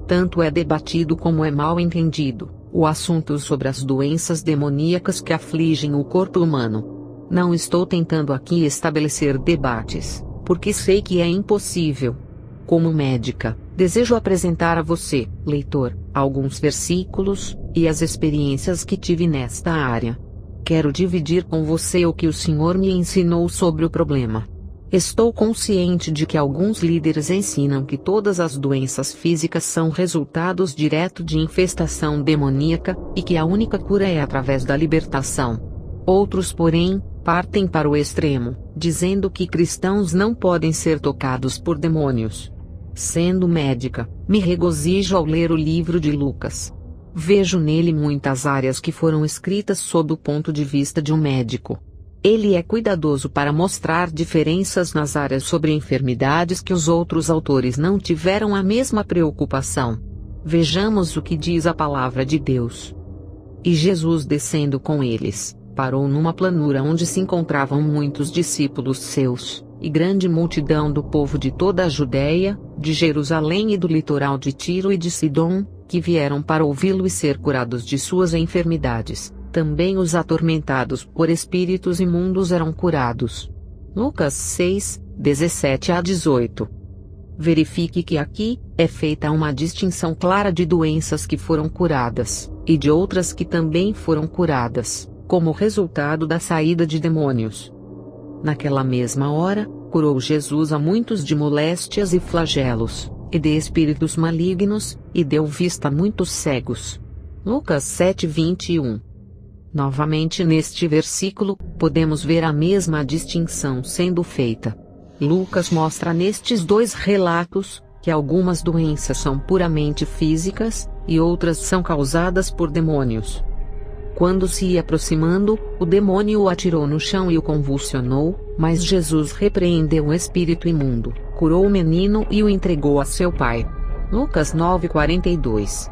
tanto é debatido como é mal entendido, o assunto sobre as doenças demoníacas que afligem o corpo humano. Não estou tentando aqui estabelecer debates, porque sei que é impossível. Como médica, desejo apresentar a você, leitor, alguns versículos, e as experiências que tive nesta área. Quero dividir com você o que o Senhor me ensinou sobre o problema. Estou consciente de que alguns líderes ensinam que todas as doenças físicas são resultados direto de infestação demoníaca, e que a única cura é através da libertação. Outros, porém, partem para o extremo, dizendo que cristãos não podem ser tocados por demônios. Sendo médica, me regozijo ao ler o livro de Lucas. Vejo nele muitas áreas que foram escritas sob o ponto de vista de um médico. Ele é cuidadoso para mostrar diferenças nas áreas sobre enfermidades que os outros autores não tiveram a mesma preocupação. Vejamos o que diz a palavra de Deus. E Jesus, descendo com eles, parou numa planura onde se encontravam muitos discípulos seus, e grande multidão do povo de toda a Judéia, de Jerusalém e do litoral de Tiro e de Sidom, que vieram para ouvi-lo e ser curados de suas enfermidades. Também os atormentados por espíritos imundos eram curados. Lucas 6, 17 a 18. Verifique que aqui é feita uma distinção clara de doenças que foram curadas, e de outras que também foram curadas, como resultado da saída de demônios. Naquela mesma hora, curou Jesus a muitos de moléstias e flagelos, e de espíritos malignos, e deu vista a muitos cegos. Lucas 7, 21. Novamente neste versículo, podemos ver a mesma distinção sendo feita. Lucas mostra nestes dois relatos, que algumas doenças são puramente físicas, e outras são causadas por demônios. Quando se ia aproximando, o demônio o atirou no chão e o convulsionou, mas Jesus repreendeu o espírito imundo, curou o menino e o entregou a seu pai. Lucas 9:42.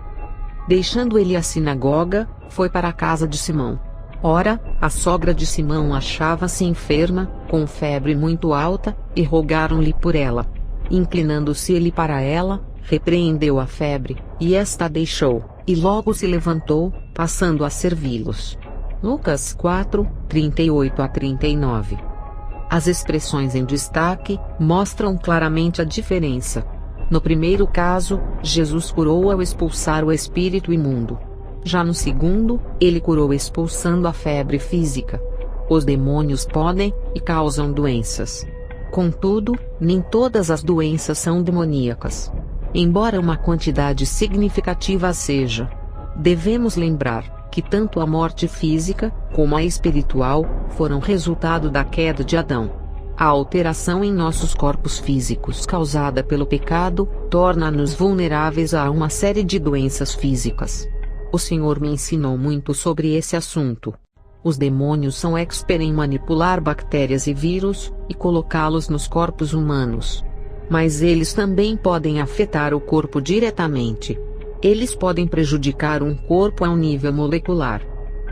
Deixando ele a sinagoga, foi para a casa de Simão. Ora, a sogra de Simão achava-se enferma, com febre muito alta, e rogaram-lhe por ela. Inclinando-se ele para ela, repreendeu a febre, e esta a deixou, e logo se levantou, passando a servi-los. Lucas 4, 38 a 39. As expressões em destaque mostram claramente a diferença. No primeiro caso, Jesus curou ao expulsar o espírito imundo. Já no segundo, ele curou expulsando a febre física. Os demônios podem e causam doenças. Contudo, nem todas as doenças são demoníacas. Embora uma quantidade significativa seja. Devemos lembrar que tanto a morte física, como a espiritual, foram resultado da queda de Adão. A alteração em nossos corpos físicos causada pelo pecado, torna-nos vulneráveis a uma série de doenças físicas. O Senhor me ensinou muito sobre esse assunto. Os demônios são expert em manipular bactérias e vírus, e colocá-los nos corpos humanos. Mas eles também podem afetar o corpo diretamente. Eles podem prejudicar um corpo a um nível molecular.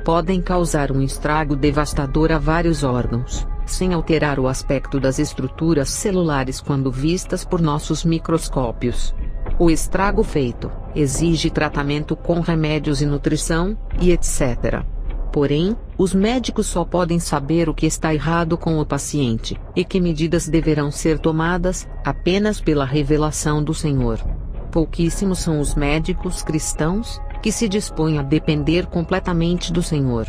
Podem causar um estrago devastador a vários órgãos, sem alterar o aspecto das estruturas celulares quando vistas por nossos microscópios. O estrago feito exige tratamento com remédios e nutrição, e etc. Porém, os médicos só podem saber o que está errado com o paciente, e que medidas deverão ser tomadas, apenas pela revelação do Senhor. Pouquíssimos são os médicos cristãos que se dispõem a depender completamente do Senhor.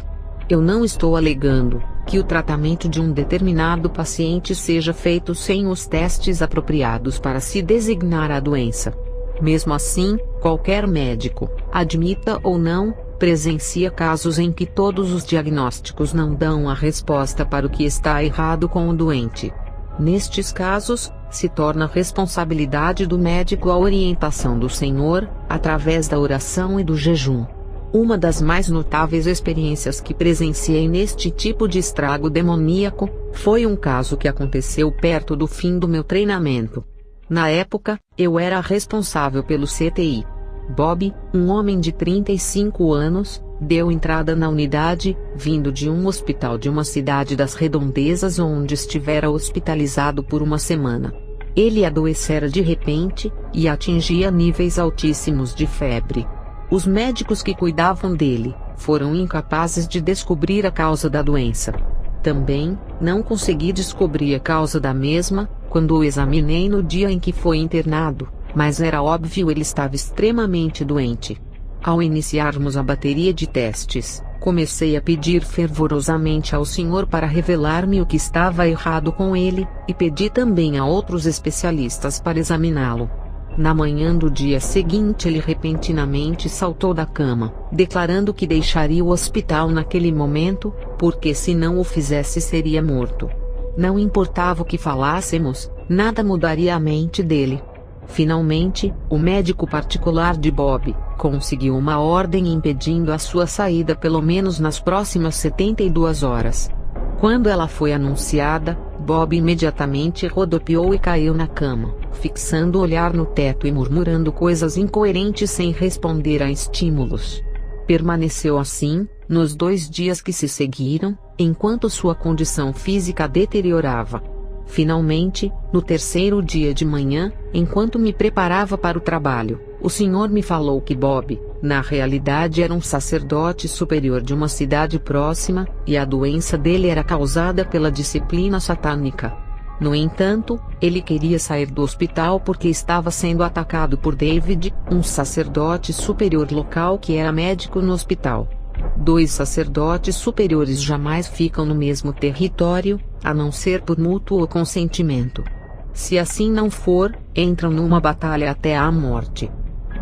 Eu não estou alegando que o tratamento de um determinado paciente seja feito sem os testes apropriados para se designar a doença. Mesmo assim, qualquer médico, admita ou não, presencia casos em que todos os diagnósticos não dão a resposta para o que está errado com o doente. Nestes casos, se torna responsabilidade do médico a orientação do Senhor, através da oração e do jejum. Uma das mais notáveis experiências que presenciei neste tipo de estrago demoníaco, foi um caso que aconteceu perto do fim do meu treinamento. Na época, eu era responsável pelo CTI. Bob, um homem de 35 anos, deu entrada na unidade, vindo de um hospital de uma cidade das redondezas onde estivera hospitalizado por uma semana. Ele adoecera de repente, e atingia níveis altíssimos de febre. Os médicos que cuidavam dele foram incapazes de descobrir a causa da doença. Também não consegui descobrir a causa da mesma quando o examinei no dia em que foi internado, mas era óbvio ele estava extremamente doente. Ao iniciarmos a bateria de testes, comecei a pedir fervorosamente ao Senhor para revelar-me o que estava errado com ele, e pedi também a outros especialistas para examiná-lo. Na manhã do dia seguinte ele repentinamente saltou da cama, declarando que deixaria o hospital naquele momento, porque se não o fizesse seria morto. Não importava o que falássemos, nada mudaria a mente dele. Finalmente, o médico particular de Bob conseguiu uma ordem impedindo a sua saída pelo menos nas próximas 72 horas. Quando ela foi anunciada, Bob imediatamente rodopiou e caiu na cama, fixando o olhar no teto e murmurando coisas incoerentes sem responder a estímulos. Permaneceu assim, nos 2 dias que se seguiram, enquanto sua condição física deteriorava. Finalmente, no 3º dia de manhã, enquanto me preparava para o trabalho, o Senhor me falou que Bob, na realidade era um sacerdote superior de uma cidade próxima, e a doença dele era causada pela disciplina satânica. No entanto, ele queria sair do hospital porque estava sendo atacado por David, um sacerdote superior local que era médico no hospital. 2 sacerdotes superiores jamais ficam no mesmo território, a não ser por mútuo consentimento. Se assim não for, entram numa batalha até a morte.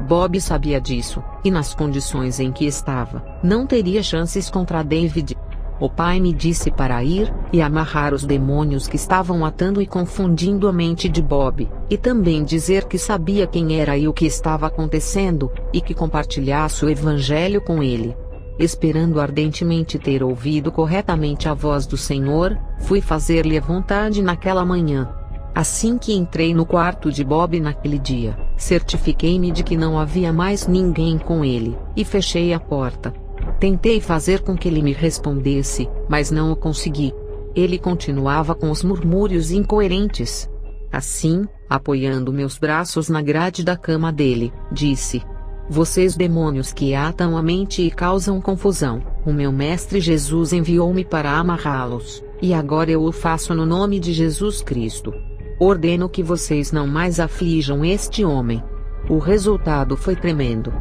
Bob sabia disso, e nas condições em que estava, não teria chances contra David. O pai me disse para ir e amarrar os demônios que estavam atando e confundindo a mente de Bob, e também dizer que sabia quem era e o que estava acontecendo, e que compartilhasse o evangelho com ele. Esperando ardentemente ter ouvido corretamente a voz do Senhor, fui fazer-lhe a vontade naquela manhã. Assim que entrei no quarto de Bob naquele dia, certifiquei-me de que não havia mais ninguém com ele, e fechei a porta. Tentei fazer com que ele me respondesse, mas não o consegui. Ele continuava com os murmúrios incoerentes. Assim, apoiando meus braços na grade da cama dele, disse: "Vocês demônios que atam a mente e causam confusão, o meu mestre Jesus enviou-me para amarrá-los, e agora eu o faço no nome de Jesus Cristo. Ordeno que vocês não mais aflijam este homem." O resultado foi tremendo.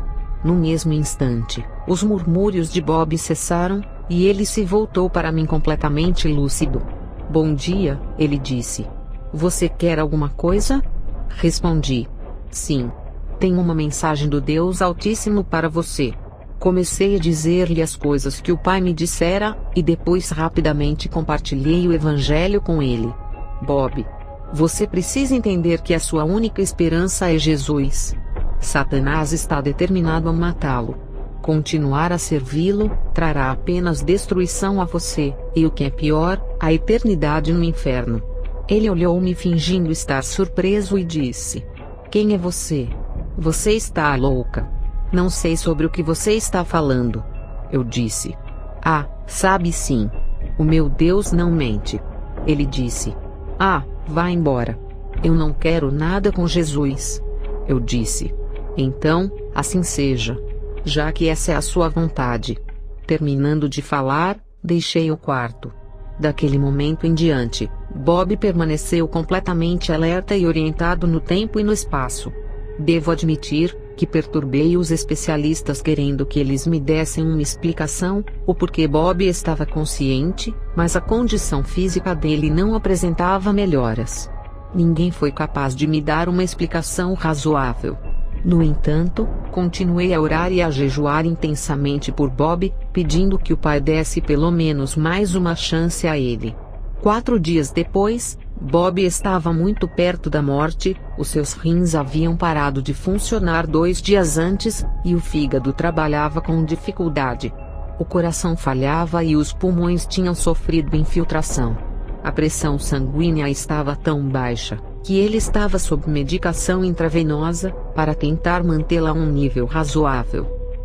No mesmo instante, os murmúrios de Bob cessaram, e ele se voltou para mim completamente lúcido. "Bom dia", ele disse. "Você quer alguma coisa?" Respondi: "Sim. Tenho uma mensagem do Deus Altíssimo para você." Comecei a dizer-lhe as coisas que o pai me dissera, e depois rapidamente compartilhei o evangelho com ele. "Bob, você precisa entender que a sua única esperança é Jesus. Satanás está determinado a matá-lo. Continuar a servi-lo trará apenas destruição a você, e o que é pior, a eternidade no inferno." Ele olhou-me fingindo estar surpreso e disse: "Quem é você? Você está louca. Não sei sobre o que você está falando." Eu disse: "Ah, sabe sim. O meu Deus não mente." Ele disse: "Ah, vá embora. Eu não quero nada com Jesus." Eu disse: "Então, assim seja. Já que essa é a sua vontade." Terminando de falar, deixei o quarto. Daquele momento em diante, Bob permaneceu completamente alerta e orientado no tempo e no espaço. Devo admitir que perturbei os especialistas querendo que eles me dessem uma explicação, o porquê Bob estava consciente, mas a condição física dele não apresentava melhoras. Ninguém foi capaz de me dar uma explicação razoável. No entanto, continuei a orar e a jejuar intensamente por Bob, pedindo que o pai desse pelo menos mais uma chance a ele. 4 dias depois, Bob estava muito perto da morte, os seus rins haviam parado de funcionar 2 dias antes, e o fígado trabalhava com dificuldade. O coração falhava e os pulmões tinham sofrido infiltração. A pressão sanguínea estava tão baixa, que ele estava sob medicação intravenosa, para tentar mantê-la a um nível razoável.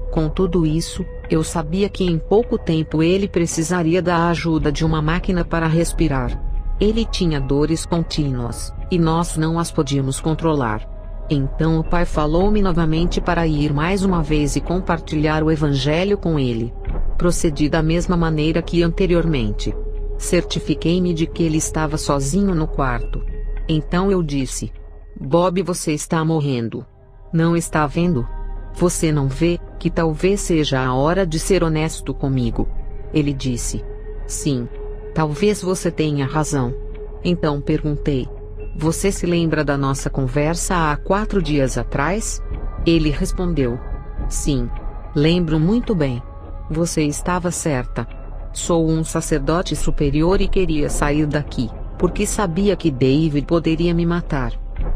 Com tudo isso, eu sabia que em pouco tempo ele precisaria da ajuda de uma máquina para respirar. Ele tinha dores contínuas, e nós não as podíamos controlar. Então o pai falou-me novamente para ir mais uma vez e compartilhar o evangelho com ele. Procedi da mesma maneira que anteriormente. Certifiquei-me de que ele estava sozinho no quarto. Então eu disse: Bob, você está morrendo. Não está vendo? Você não vê que talvez seja a hora de ser honesto comigo? Ele disse: Sim. Talvez você tenha razão. Então perguntei: Você se lembra da nossa conversa há 4 dias atrás? Ele respondeu: Sim. Lembro muito bem. Você estava certa. Sou um sacerdote superior e queria sair daqui, porque sabia que David poderia me matar.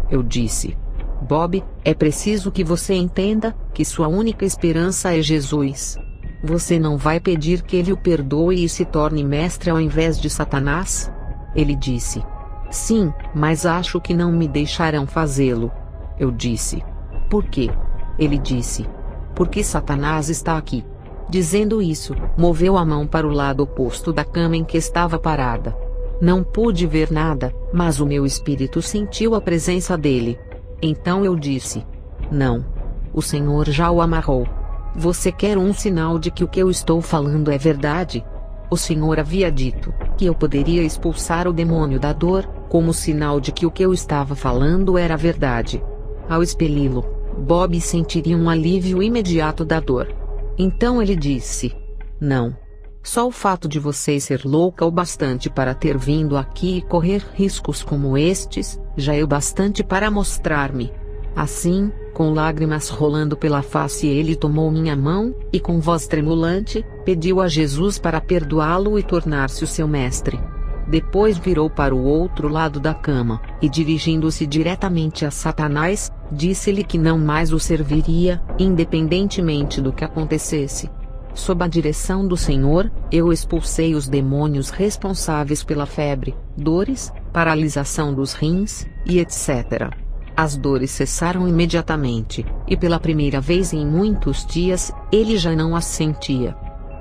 Eu disse: Bob, é preciso que você entenda que sua única esperança é Jesus. Você não vai pedir que ele o perdoe e se torne mestre ao invés de Satanás? Ele disse: Sim, mas acho que não me deixarão fazê-lo. Eu disse: Por quê? Ele disse: Porque Satanás está aqui. Dizendo isso, moveu a mão para o lado oposto da cama em que estava parada. Não pude ver nada, mas o meu espírito sentiu a presença dele. Então eu disse: Não. O Senhor já o amarrou. Você quer um sinal de que o que eu estou falando é verdade? O Senhor havia dito que eu poderia expulsar o demônio da dor, como sinal de que o que eu estava falando era verdade. Ao expeli-lo, Bob sentiria um alívio imediato da dor. Então ele disse: Não. Só o fato de você ser louca o bastante para ter vindo aqui e correr riscos como estes, já é o bastante para mostrar-me. Assim, com lágrimas rolando pela face, ele tomou minha mão, e com voz tremulante, pediu a Jesus para perdoá-lo e tornar-se o seu mestre. Depois virou para o outro lado da cama, e dirigindo-se diretamente a Satanás, disse-lhe que não mais o serviria, independentemente do que acontecesse. Sob a direção do Senhor, eu expulsei os demônios responsáveis pela febre, dores, paralisação dos rins, e etc. As dores cessaram imediatamente, e pela primeira vez em muitos dias, ele já não as sentia.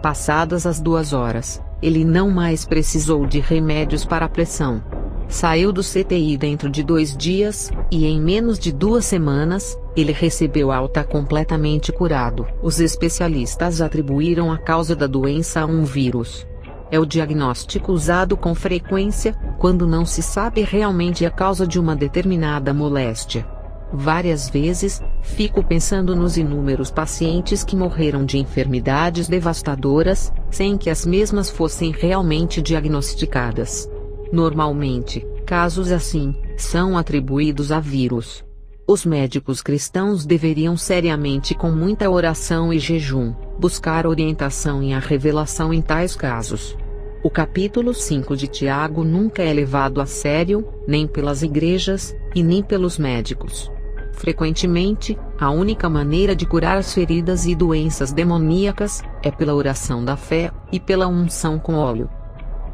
Passadas as 2 horas, ele não mais precisou de remédios para a pressão. Saiu do CTI dentro de 2 dias, e em menos de 2 semanas, ele recebeu alta completamente curado. Os especialistas atribuíram a causa da doença a um vírus. É o diagnóstico usado com frequência, quando não se sabe realmente a causa de uma determinada moléstia. Várias vezes, fico pensando nos inúmeros pacientes que morreram de enfermidades devastadoras, sem que as mesmas fossem realmente diagnosticadas. Normalmente, casos assim, são atribuídos a vírus. Os médicos cristãos deveriam seriamente, com muita oração e jejum, buscar orientação e a revelação em tais casos. O capítulo 5 de Tiago nunca é levado a sério, nem pelas igrejas, e nem pelos médicos. Frequentemente, a única maneira de curar as feridas e doenças demoníacas é pela oração da fé e pela unção com óleo.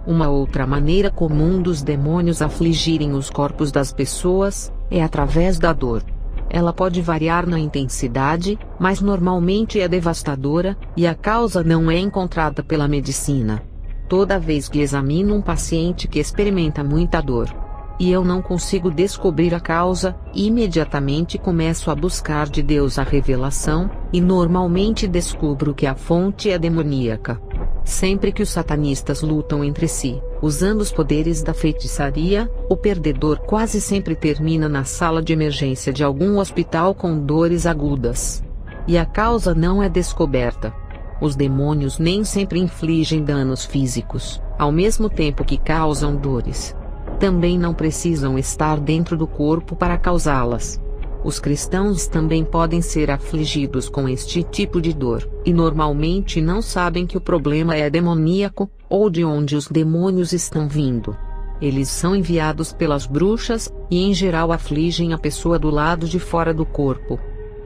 Uma outra maneira comum dos demônios afligirem os corpos das pessoas é através da dor. Ela pode variar na intensidade, mas normalmente é devastadora, e a causa não é encontrada pela medicina. Toda vez que examino um paciente que experimenta muita dor, e eu não consigo descobrir a causa, imediatamente começo a buscar de Deus a revelação, e normalmente descubro que a fonte é demoníaca. Sempre que os satanistas lutam entre si, usando os poderes da feitiçaria, o perdedor quase sempre termina na sala de emergência de algum hospital com dores agudas. E a causa não é descoberta. Os demônios nem sempre infligem danos físicos, ao mesmo tempo que causam dores. Também não precisam estar dentro do corpo para causá-las. Os cristãos também podem ser afligidos com este tipo de dor, e normalmente não sabem que o problema é demoníaco, ou de onde os demônios estão vindo. Eles são enviados pelas bruxas, e em geral afligem a pessoa do lado de fora do corpo.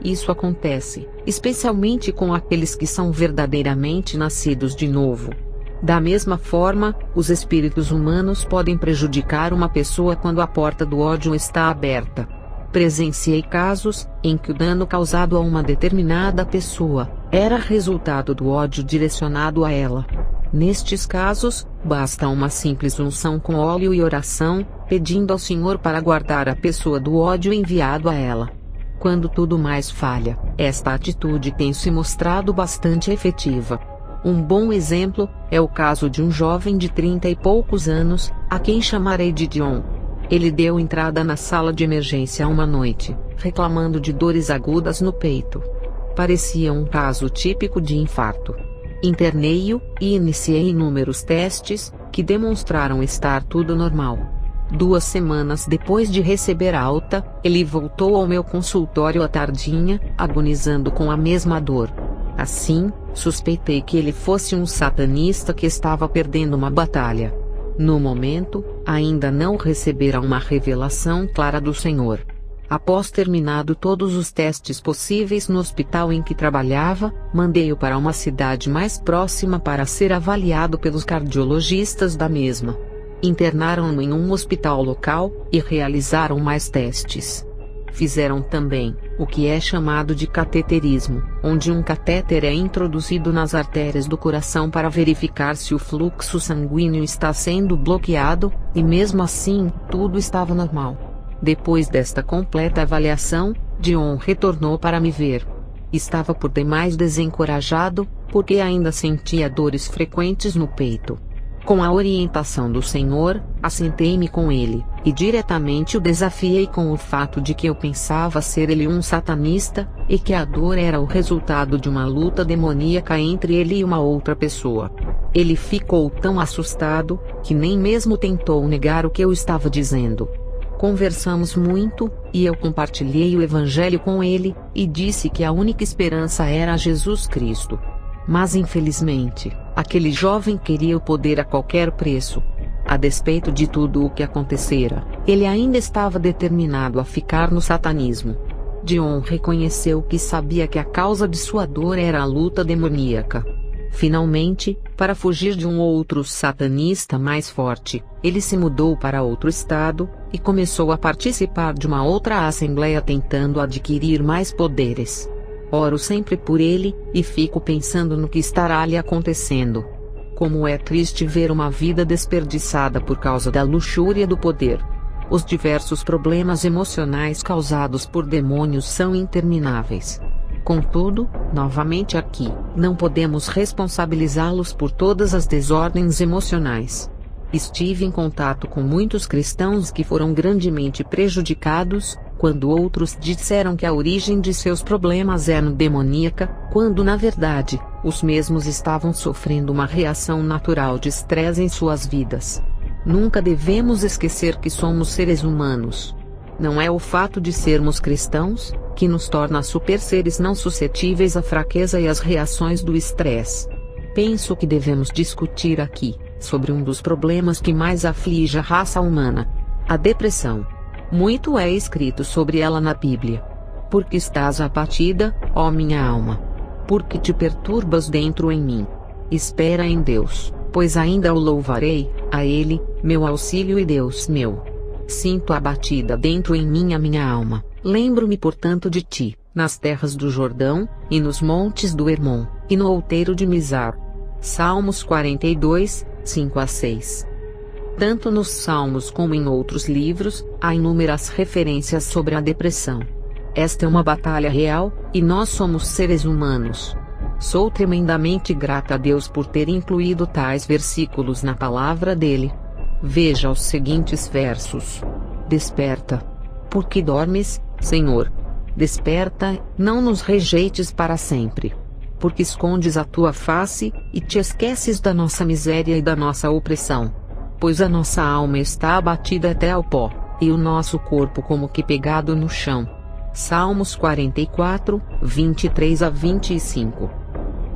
Isso acontece, especialmente com aqueles que são verdadeiramente nascidos de novo. Da mesma forma, os espíritos humanos podem prejudicar uma pessoa quando a porta do ódio está aberta. Presenciei casos em que o dano causado a uma determinada pessoa era resultado do ódio direcionado a ela. Nestes casos, Basta uma simples unção com óleo e oração, pedindo ao Senhor para guardar a pessoa do ódio enviado a ela. Quando tudo mais falha, esta atitude tem se mostrado bastante efetiva. Um bom exemplo é o caso de um jovem de 30 e poucos anos, a quem chamarei de John. Ele deu entrada na sala de emergência uma noite, reclamando de dores agudas no peito. Parecia um caso típico de infarto. Internei-o e iniciei inúmeros testes, que demonstraram estar tudo normal. 2 semanas depois de receber a alta, ele voltou ao meu consultório à tardinha, agonizando com a mesma dor. Assim, suspeitei que ele fosse um satanista que estava perdendo uma batalha. No momento, ainda não recebera uma revelação clara do Senhor. Após terminado todos os testes possíveis no hospital em que trabalhava, mandei-o para uma cidade mais próxima para ser avaliado pelos cardiologistas da mesma. Internaram-no em um hospital local, e realizaram mais testes. Fizeram também o que é chamado de cateterismo, onde um catéter é introduzido nas artérias do coração para verificar se o fluxo sanguíneo está sendo bloqueado, e mesmo assim, tudo estava normal. Depois desta completa avaliação, John retornou para me ver. Estava por demais desencorajado, porque ainda sentia dores frequentes no peito. Com a orientação do Senhor, assentei-me com ele, e diretamente o desafiei com o fato de que eu pensava ser ele um satanista, e que a dor era o resultado de uma luta demoníaca entre ele e uma outra pessoa. Ele ficou tão assustado, que nem mesmo tentou negar o que eu estava dizendo. Conversamos muito, e eu compartilhei o Evangelho com ele, e disse que a única esperança era Jesus Cristo. Mas infelizmente, aquele jovem queria o poder a qualquer preço. A despeito de tudo o que acontecera, ele ainda estava determinado a ficar no satanismo. John reconheceu que sabia que a causa de sua dor era a luta demoníaca. Finalmente, para fugir de um outro satanista mais forte, ele se mudou para outro estado, e começou a participar de uma outra assembleia tentando adquirir mais poderes. Oro sempre por ele, e fico pensando no que estará lhe acontecendo. Como é triste ver uma vida desperdiçada por causa da luxúria do poder. Os diversos problemas emocionais causados por demônios são intermináveis. Contudo, novamente aqui, não podemos responsabilizá-los por todas as desordens emocionais. Estive em contato com muitos cristãos que foram grandemente prejudicados, quando outros disseram que a origem de seus problemas era demoníaca, quando na verdade, os mesmos estavam sofrendo uma reação natural de estresse em suas vidas. Nunca devemos esquecer que somos seres humanos. Não é o fato de sermos cristãos, que nos torna super seres não suscetíveis à fraqueza e às reações do estresse. Penso que devemos discutir aqui, sobre um dos problemas que mais aflige a raça humana: a depressão. Muito é escrito sobre ela na Bíblia. Por que estás abatida, ó minha alma? Por que te perturbas dentro em mim? Espera em Deus, pois ainda o louvarei, a Ele, meu auxílio e Deus meu. Sinto abatida dentro em mim a minha alma, lembro-me portanto de ti, nas terras do Jordão, e nos montes do Hermon, e no outeiro de Mizar. Salmos 42, 5-6. Tanto nos Salmos como em outros livros, há inúmeras referências sobre a depressão. Esta é uma batalha real, e nós somos seres humanos. Sou tremendamente grata a Deus por ter incluído tais versículos na palavra dele. Veja os seguintes versos. Desperta. Por que dormes, Senhor? Desperta, não nos rejeites para sempre. Porque escondes a tua face, e te esqueces da nossa miséria e da nossa opressão. Pois a nossa alma está abatida até ao pó, e o nosso corpo como que pegado no chão. Salmos 44, 23-25.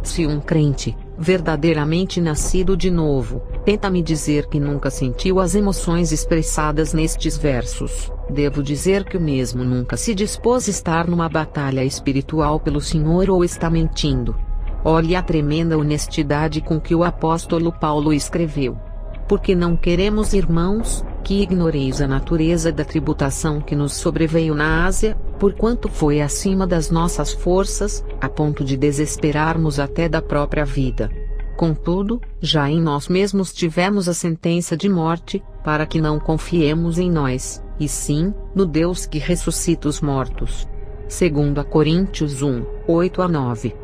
Se um crente, verdadeiramente nascido de novo, tenta me dizer que nunca sentiu as emoções expressadas nestes versos, devo dizer que o mesmo nunca se dispôs a estar numa batalha espiritual pelo Senhor ou está mentindo. Olhe a tremenda honestidade com que o apóstolo Paulo escreveu. Porque não queremos, irmãos, que ignoreis a natureza da tributação que nos sobreveio na Ásia, porquanto foi acima das nossas forças, a ponto de desesperarmos até da própria vida. Contudo, já em nós mesmos tivemos a sentença de morte, para que não confiemos em nós, e sim, no Deus que ressuscita os mortos. 2 Coríntios 1, 8-9.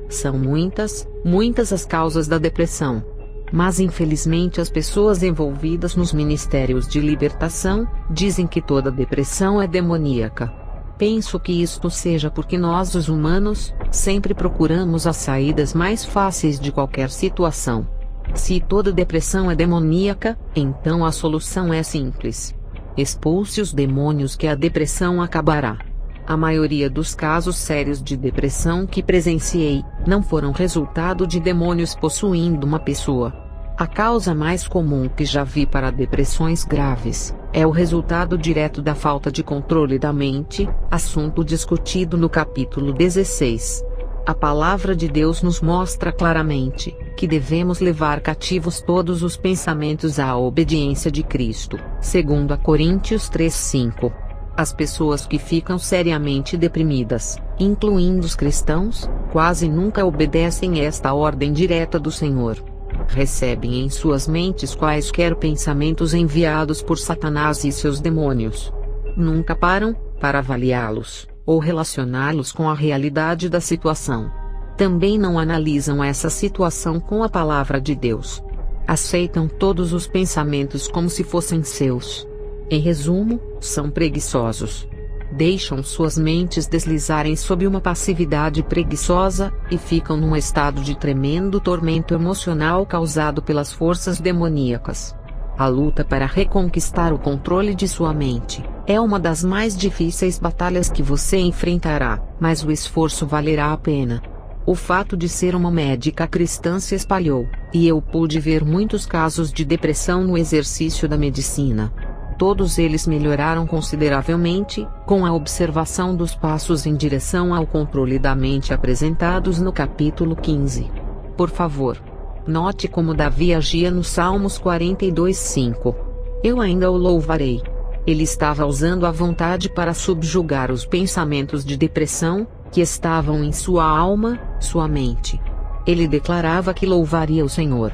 São muitas as causas da depressão. Mas infelizmente as pessoas envolvidas nos ministérios de libertação, dizem que toda depressão é demoníaca. Penso que isto seja porque nós os humanos, sempre procuramos as saídas mais fáceis de qualquer situação. Se toda depressão é demoníaca, então a solução é simples. Expulse os demônios que a depressão acabará. A maioria dos casos sérios de depressão que presenciei, não foram resultado de demônios possuindo uma pessoa. A causa mais comum que já vi para depressões graves, é o resultado direto da falta de controle da mente, assunto discutido no capítulo 16. A palavra de Deus nos mostra claramente, que devemos levar cativos todos os pensamentos à obediência de Cristo, 2 Coríntios 3:5. As pessoas que ficam seriamente deprimidas, incluindo os cristãos, quase nunca obedecem esta ordem direta do Senhor. Recebem em suas mentes quaisquer pensamentos enviados por Satanás e seus demônios. Nunca param para avaliá-los, ou relacioná-los com a realidade da situação. Também não analisam essa situação com a palavra de Deus. Aceitam todos os pensamentos como se fossem seus. Em resumo, são preguiçosos. Deixam suas mentes deslizarem sob uma passividade preguiçosa, e ficam num estado de tremendo tormento emocional causado pelas forças demoníacas. A luta para reconquistar o controle de sua mente, é uma das mais difíceis batalhas que você enfrentará, mas o esforço valerá a pena. O fato de ser uma médica cristã se espalhou, e eu pude ver muitos casos de depressão no exercício da medicina. Todos eles melhoraram consideravelmente, com a observação dos passos em direção ao controle da mente apresentados no capítulo 15. Por favor, note como Davi agia no Salmos 42:5. Eu ainda o louvarei. Ele estava usando a vontade para subjugar os pensamentos de depressão, que estavam em sua alma, sua mente. Ele declarava que louvaria o Senhor.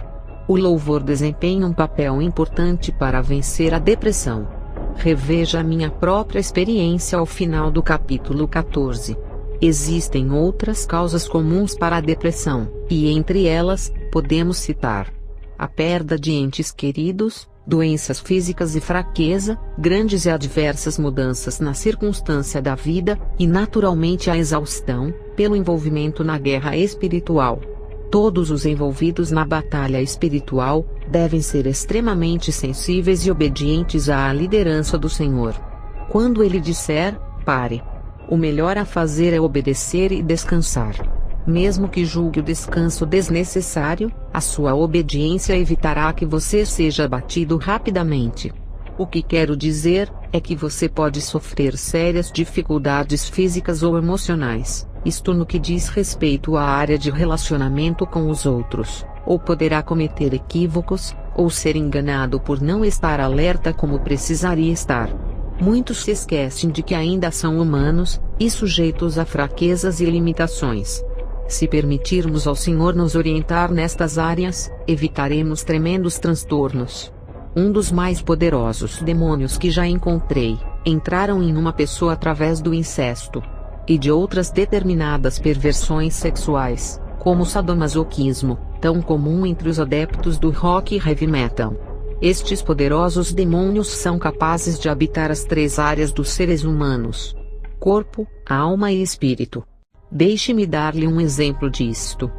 O louvor desempenha um papel importante para vencer a depressão. Reveja a minha própria experiência ao final do capítulo 14. Existem outras causas comuns para a depressão, e entre elas, podemos citar a perda de entes queridos, doenças físicas e fraqueza, grandes e adversas mudanças na circunstância da vida, e naturalmente a exaustão, pelo envolvimento na guerra espiritual. Todos os envolvidos na batalha espiritual, devem ser extremamente sensíveis e obedientes à liderança do Senhor. Quando Ele disser, pare, o melhor a fazer é obedecer e descansar. Mesmo que julgue o descanso desnecessário, a sua obediência evitará que você seja abatido rapidamente. O que quero dizer, é que você pode sofrer sérias dificuldades físicas ou emocionais, isto no que diz respeito à área de relacionamento com os outros, ou poderá cometer equívocos, ou ser enganado por não estar alerta como precisaria estar. Muitos se esquecem de que ainda são humanos, e sujeitos a fraquezas e limitações. Se permitirmos ao Senhor nos orientar nestas áreas, evitaremos tremendos transtornos. Um dos mais poderosos demônios que já encontrei, entraram em uma pessoa através do incesto. E de outras determinadas perversões sexuais, como o sadomasoquismo, tão comum entre os adeptos do rock e heavy metal. Estes poderosos demônios são capazes de habitar as três áreas dos seres humanos: corpo, alma e espírito. Deixe-me dar-lhe um exemplo disto.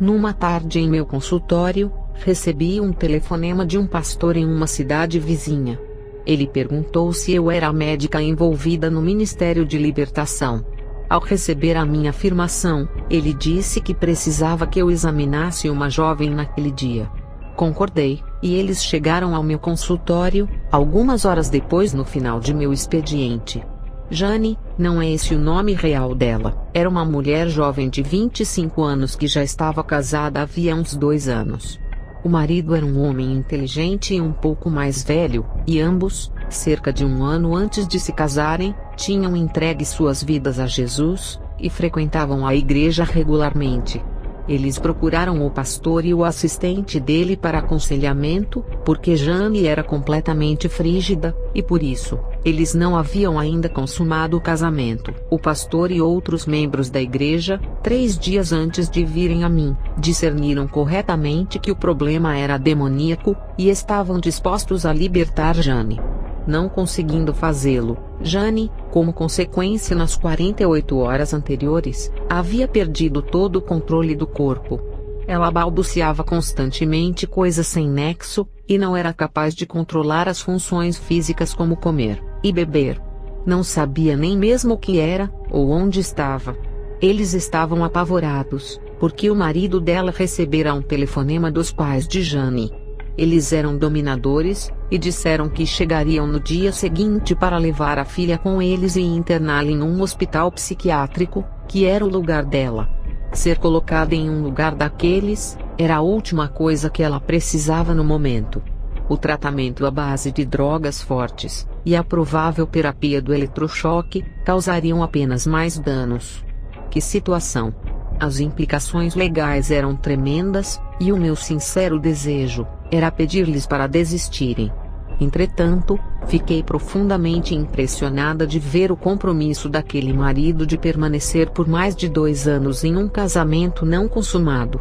Numa tarde em meu consultório, recebi um telefonema de um pastor em uma cidade vizinha. Ele perguntou se eu era a médica envolvida no Ministério de Libertação. Ao receber a minha afirmação, ele disse que precisava que eu examinasse uma jovem naquele dia. Concordei, e eles chegaram ao meu consultório, algumas horas depois no final de meu expediente. Jane, não é esse o nome real dela, era uma mulher jovem de 25 anos que já estava casada havia uns 2 anos. O marido era um homem inteligente e um pouco mais velho, e ambos, cerca de 1 ano antes de se casarem, tinham entregue suas vidas a Jesus, e frequentavam a igreja regularmente. Eles procuraram o pastor e o assistente dele para aconselhamento, porque Jane era completamente frígida, e por isso, eles não haviam ainda consumado o casamento. O pastor e outros membros da igreja, 3 dias antes de virem a mim, discerniram corretamente que o problema era demoníaco, e estavam dispostos a libertar Jane. Não conseguindo fazê-lo, Jane, como consequência nas 48 horas anteriores, havia perdido todo o controle do corpo. Ela balbuciava constantemente coisas sem nexo, e não era capaz de controlar as funções físicas como comer e beber. Não sabia nem mesmo o que era, ou onde estava. Eles estavam apavorados, porque o marido dela recebera um telefonema dos pais de Jane. Eles eram dominadores, e disseram que chegariam no dia seguinte para levar a filha com eles e interná-la em um hospital psiquiátrico, que era o lugar dela. Ser colocada em um lugar daqueles, era a última coisa que ela precisava no momento. O tratamento à base de drogas fortes, e a provável terapia do eletrochoque, causariam apenas mais danos. Que situação! As implicações legais eram tremendas, e o meu sincero desejo era pedir-lhes para desistirem. Entretanto, fiquei profundamente impressionada de ver o compromisso daquele marido de permanecer por mais de 2 anos em um casamento não consumado.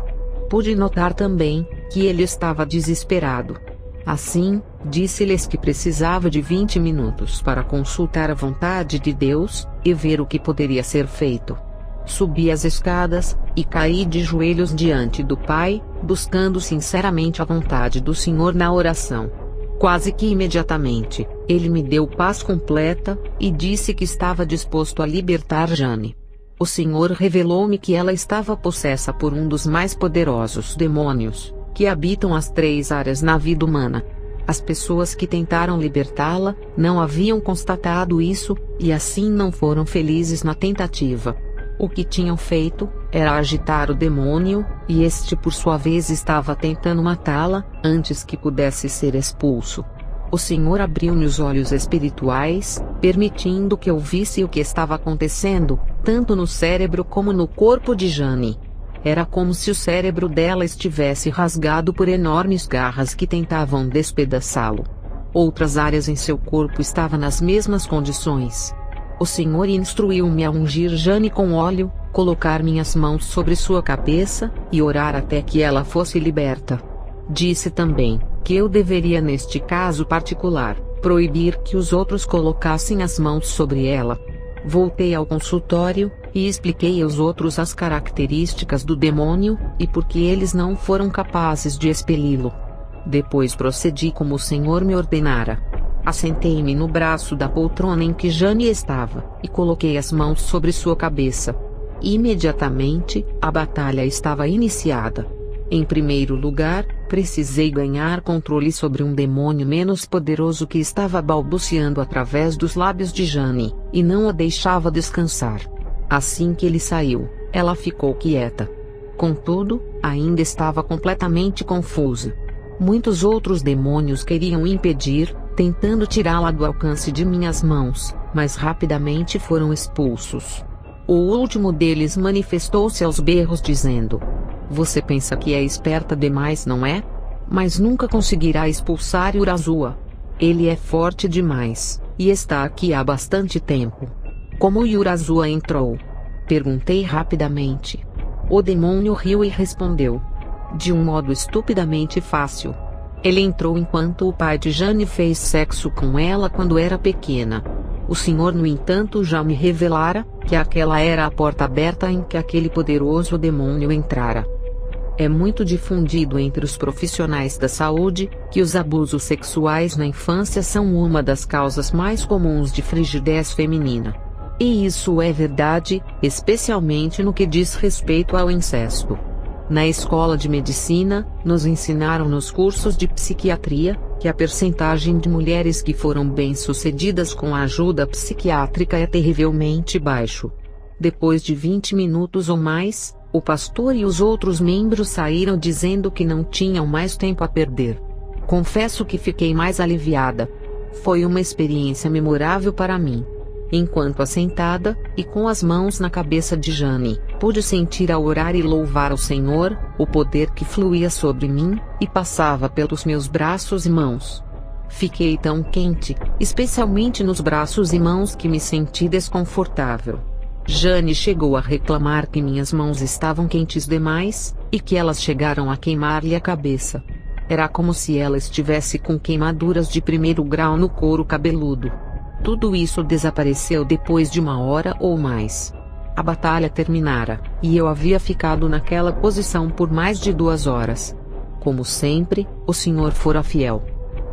Pude notar também que ele estava desesperado. Assim, disse-lhes que precisava de 20 minutos para consultar a vontade de Deus e ver o que poderia ser feito. Subi as escadas, e caí de joelhos diante do Pai, buscando sinceramente a vontade do Senhor na oração. Quase que imediatamente, ele me deu paz completa, e disse que estava disposto a libertar Jane. O Senhor revelou-me que ela estava possessa por um dos mais poderosos demônios, que habitam as 3 áreas na vida humana. As pessoas que tentaram libertá-la, não haviam constatado isso, e assim não foram felizes na tentativa. O que tinham feito, era agitar o demônio, e este por sua vez estava tentando matá-la, antes que pudesse ser expulso. O Senhor abriu-me os olhos espirituais, permitindo que eu visse o que estava acontecendo, tanto no cérebro como no corpo de Jane. Era como se o cérebro dela estivesse rasgado por enormes garras que tentavam despedaçá-lo. Outras áreas em seu corpo estavam nas mesmas condições. O Senhor instruiu-me a ungir Jane com óleo, colocar minhas mãos sobre sua cabeça, e orar até que ela fosse liberta. Disse também, que eu deveria neste caso particular, proibir que os outros colocassem as mãos sobre ela. Voltei ao consultório, e expliquei aos outros as características do demônio, e por que eles não foram capazes de expeli-lo. Depois procedi como o Senhor me ordenara. Assentei-me no braço da poltrona em que Jane estava, e coloquei as mãos sobre sua cabeça. Imediatamente, a batalha estava iniciada. Em primeiro lugar, precisei ganhar controle sobre um demônio menos poderoso que estava balbuciando através dos lábios de Jane, e não a deixava descansar. Assim que ele saiu, ela ficou quieta. Contudo, ainda estava completamente confusa. Muitos outros demônios queriam impedir, tentando tirá-la do alcance de minhas mãos, mas rapidamente foram expulsos. O último deles manifestou-se aos berros dizendo: "Você pensa que é esperta demais, não é? Mas nunca conseguirá expulsar Yurazua. Ele é forte demais, e está aqui há bastante tempo." "Como Yurazua entrou?" perguntei rapidamente. O demônio riu e respondeu: "De um modo estupidamente fácil. Ele entrou enquanto o pai de Jane fez sexo com ela quando era pequena. O Senhor, no entanto, já me revelara que aquela era a porta aberta em que aquele poderoso demônio entrara." É muito difundido entre os profissionais da saúde, que os abusos sexuais na infância são uma das causas mais comuns de frigidez feminina. E isso é verdade, especialmente no que diz respeito ao incesto. Na escola de medicina, nos ensinaram nos cursos de psiquiatria, que a percentagem de mulheres que foram bem-sucedidas com a ajuda psiquiátrica é terrivelmente baixo. Depois de 20 minutos ou mais, o pastor e os outros membros saíram dizendo que não tinham mais tempo a perder. Confesso que fiquei mais aliviada. Foi uma experiência memorável para mim. Enquanto assentada, e com as mãos na cabeça de Jane, Pude sentir ao orar e louvar o Senhor, o poder que fluía sobre mim, e passava pelos meus braços e mãos. Fiquei tão quente, especialmente nos braços e mãos, que me senti desconfortável. Jane chegou a reclamar que minhas mãos estavam quentes demais, e que elas chegaram a queimar-lhe a cabeça. Era como se ela estivesse com queimaduras de 1º grau no couro cabeludo. Tudo isso desapareceu depois de 1 hora ou mais. A batalha terminara, e eu havia ficado naquela posição por mais de 2 horas. Como sempre, o Senhor fora fiel.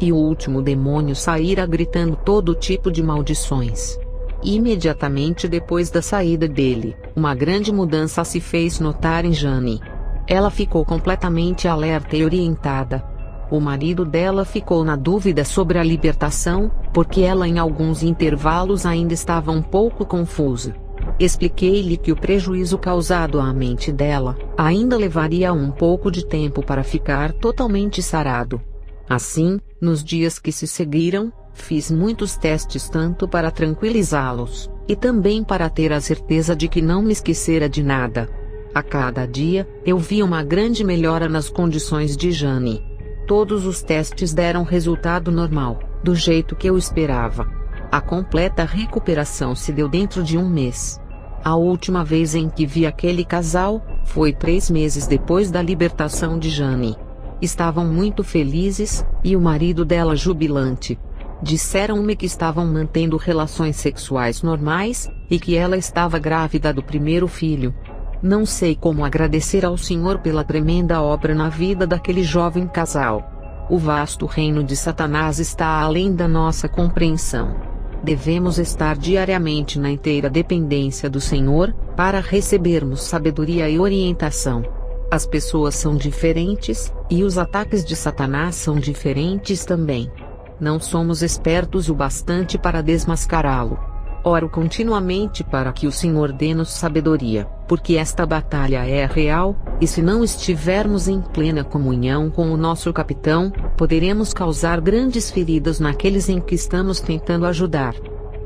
E o último demônio saíra gritando todo tipo de maldições. Imediatamente depois da saída dele, uma grande mudança se fez notar em Jane. Ela ficou completamente alerta e orientada. O marido dela ficou na dúvida sobre a libertação, porque ela em alguns intervalos ainda estava um pouco confusa. Expliquei-lhe que o prejuízo causado à mente dela ainda levaria um pouco de tempo para ficar totalmente sarado. Assim, nos dias que se seguiram, fiz muitos testes tanto para tranquilizá-los, e também para ter a certeza de que não me esquecera de nada. A cada dia, eu via uma grande melhora nas condições de Jane. Todos os testes deram resultado normal, do jeito que eu esperava. A completa recuperação se deu dentro de 1 mês. A última vez em que vi aquele casal, foi 3 meses depois da libertação de Jane. Estavam muito felizes, e o marido dela jubilante. Disseram-me que estavam mantendo relações sexuais normais, e que ela estava grávida do 1º filho. Não sei como agradecer ao Senhor pela tremenda obra na vida daquele jovem casal. O vasto reino de Satanás está além da nossa compreensão. Devemos estar diariamente na inteira dependência do Senhor, para recebermos sabedoria e orientação. As pessoas são diferentes, e os ataques de Satanás são diferentes também. Não somos espertos o bastante para desmascará-lo. Oro continuamente para que o Senhor dê-nos sabedoria, porque esta batalha é real, e se não estivermos em plena comunhão com o nosso capitão, poderemos causar grandes feridas naqueles em que estamos tentando ajudar.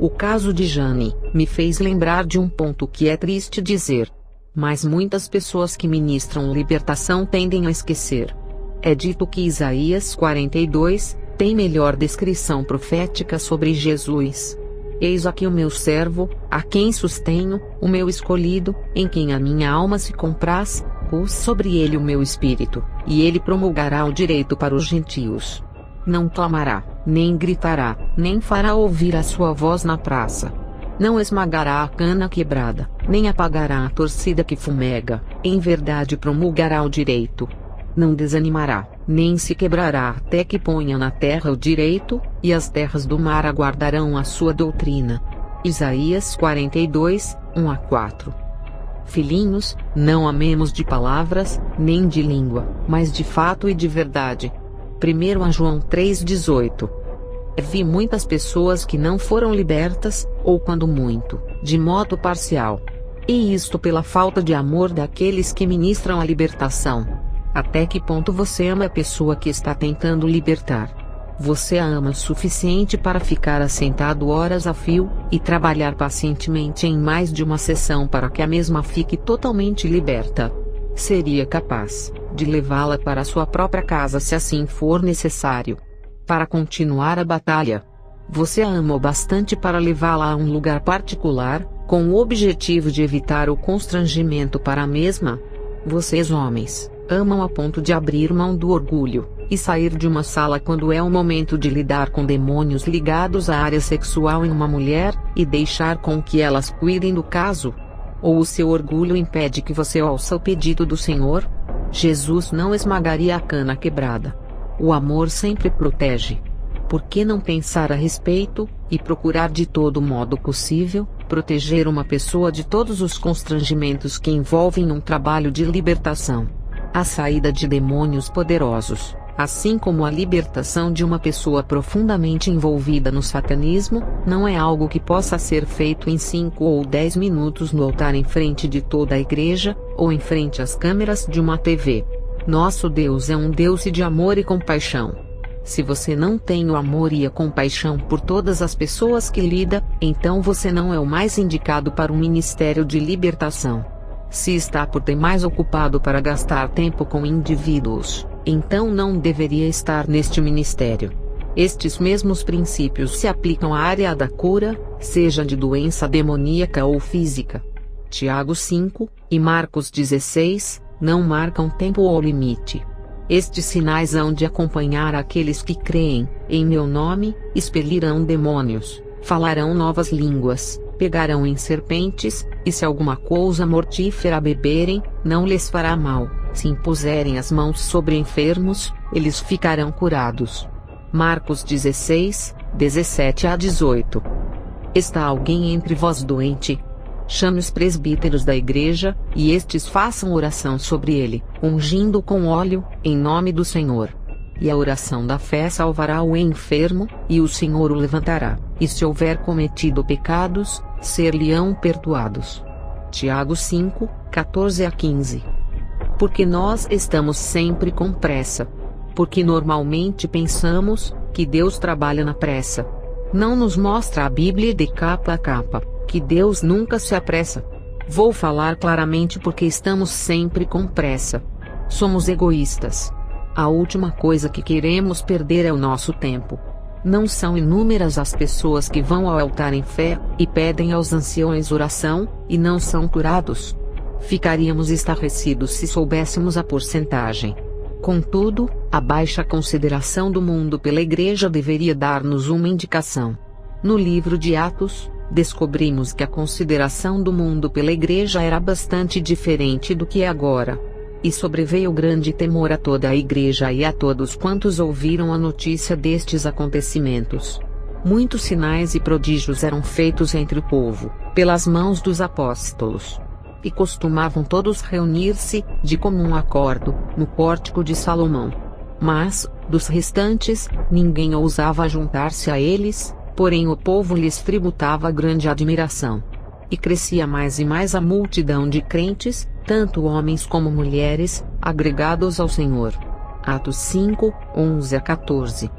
O caso de Jane me fez lembrar de um ponto que é triste dizer, mas muitas pessoas que ministram libertação tendem a esquecer. É dito que Isaías 42 tem melhor descrição profética sobre Jesus. Eis aqui o meu servo, a quem sustenho, o meu escolhido, em quem a minha alma se compraz, pus sobre ele o meu espírito, e ele promulgará o direito para os gentios. Não clamará, nem gritará, nem fará ouvir a sua voz na praça. Não esmagará a cana quebrada, nem apagará a torcida que fumega, em verdade promulgará o direito. Não desanimará, nem se quebrará até que ponha na terra o direito, e as terras do mar aguardarão a sua doutrina. Isaías 42, 1-4. Filhinhos, não amemos de palavras, nem de língua, mas de fato e de verdade. 1 João 3,18. Vi muitas pessoas que não foram libertas, ou quando muito, de modo parcial. E isto pela falta de amor daqueles que ministram a libertação. Até que ponto você ama a pessoa que está tentando libertar? Você a ama o suficiente para ficar assentado horas a fio, e trabalhar pacientemente em mais de uma sessão para que a mesma fique totalmente liberta? Seria capaz de levá-la para sua própria casa se assim for necessário, para continuar a batalha? Você a ama o bastante para levá-la a um lugar particular, com o objetivo de evitar o constrangimento para a mesma? Vocês homens amam a ponto de abrir mão do orgulho, e sair de uma sala quando é o momento de lidar com demônios ligados à área sexual em uma mulher, e deixar com que elas cuidem do caso? Ou o seu orgulho impede que você ouça o pedido do Senhor? Jesus não esmagaria a cana quebrada. O amor sempre protege. Por que não pensar a respeito, e procurar de todo modo possível, proteger uma pessoa de todos os constrangimentos que envolvem um trabalho de libertação? A saída de demônios poderosos, assim como a libertação de uma pessoa profundamente envolvida no satanismo, não é algo que possa ser feito em 5 ou 10 minutos no altar em frente de toda a igreja, ou em frente às câmeras de uma TV. Nosso Deus é um Deus de amor e compaixão. Se você não tem o amor e a compaixão por todas as pessoas que lida, então você não é o mais indicado para um ministério de libertação. Se está por demais ocupado para gastar tempo com indivíduos, então não deveria estar neste ministério. Estes mesmos princípios se aplicam à área da cura, seja de doença demoníaca ou física. Tiago 5 e Marcos 16 não marcam tempo ou limite. Estes sinais hão de acompanhar aqueles que creem. Em meu nome, expelirão demônios, falarão novas línguas, pegarão em serpentes, e se alguma coisa mortífera beberem, não lhes fará mal. Se impuserem as mãos sobre enfermos, eles ficarão curados. Marcos 16, 17 a 18. Está alguém entre vós doente? Chame os presbíteros da igreja, e estes façam oração sobre ele, ungindo com óleo, em nome do Senhor. E a oração da fé salvará o enfermo, e o Senhor o levantará, e se houver cometido pecados, ser-lhe-ão perdoados. Tiago 5, 14 a 15. Porque nós estamos sempre com pressa. Porque normalmente pensamos que Deus trabalha na pressa. Não nos mostra a Bíblia de capa a capa que Deus nunca se apressa. Vou falar claramente porque estamos sempre com pressa. Somos egoístas. A última coisa que queremos perder é o nosso tempo. Não são inúmeras as pessoas que vão ao altar em fé, e pedem aos anciões oração, e não são curados. Ficaríamos estarrecidos se soubéssemos a porcentagem. Contudo, a baixa consideração do mundo pela igreja deveria dar-nos uma indicação. No livro de Atos, descobrimos que a consideração do mundo pela igreja era bastante diferente do que é agora. E sobreveio grande temor a toda a igreja e a todos quantos ouviram a notícia destes acontecimentos. Muitos sinais e prodígios eram feitos entre o povo, pelas mãos dos apóstolos. E costumavam todos reunir-se, de comum acordo, no pórtico de Salomão. Mas, dos restantes, ninguém ousava juntar-se a eles, porém o povo lhes tributava grande admiração. E crescia mais e mais a multidão de crentes, tanto homens como mulheres, agregados ao Senhor. Atos 5, 11 a 14.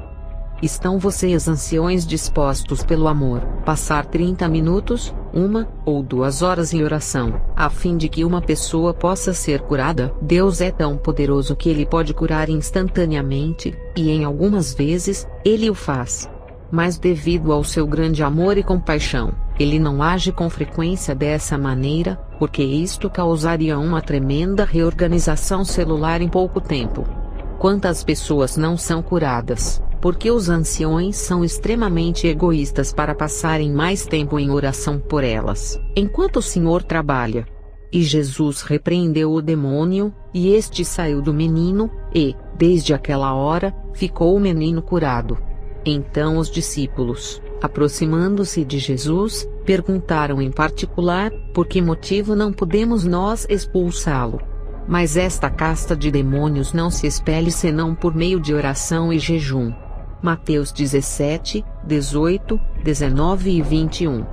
Estão vocês anciões dispostos pelo amor, passar 30 minutos, 1 ou 2 horas em oração, a fim de que uma pessoa possa ser curada? Deus é tão poderoso que Ele pode curar instantaneamente, e em algumas vezes, Ele o faz. Mas devido ao seu grande amor e compaixão, Ele não age com frequência dessa maneira, porque isto causaria uma tremenda reorganização celular em pouco tempo. Quantas pessoas não são curadas, porque os anciões são extremamente egoístas para passarem mais tempo em oração por elas, enquanto o Senhor trabalha. E Jesus repreendeu o demônio, e este saiu do menino, e, desde aquela hora, ficou o menino curado. Então os discípulos, aproximando-se de Jesus, perguntaram em particular, por que motivo não podemos nós expulsá-lo? Mas esta casta de demônios não se expele senão por meio de oração e jejum. Mateus 17, 18, 19 e 21.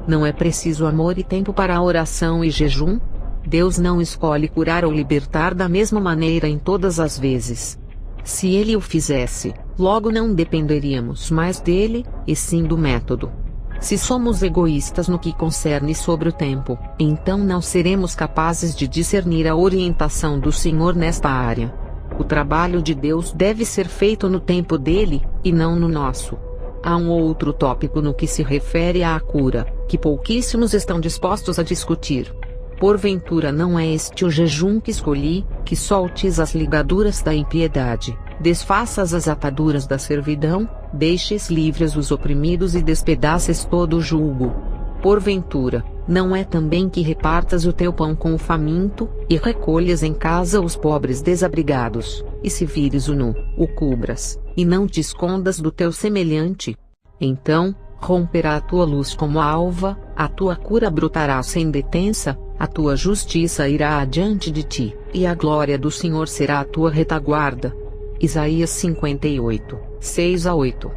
Não é preciso amor e tempo para a oração e jejum? Deus não escolhe curar ou libertar da mesma maneira em todas as vezes. Se Ele o fizesse, logo não dependeríamos mais dele, e sim do método. Se somos egoístas no que concerne sobre o tempo, então não seremos capazes de discernir a orientação do Senhor nesta área. O trabalho de Deus deve ser feito no tempo dele, e não no nosso. Há um outro tópico no que se refere à cura, que pouquíssimos estão dispostos a discutir. Porventura não é este o jejum que escolhi, que soltes as ligaduras da impiedade, desfaças as ataduras da servidão, deixes livres os oprimidos e despedaces todo o jugo. Porventura, não é também que repartas o teu pão com o faminto, e recolhas em casa os pobres desabrigados, e se vires o nu, o cubras, e não te escondas do teu semelhante? Então, romperá a tua luz como a alva, a tua cura brotará sem detença, a tua justiça irá adiante de ti, e a glória do Senhor será a tua retaguarda. Isaías 58, 6 a 8.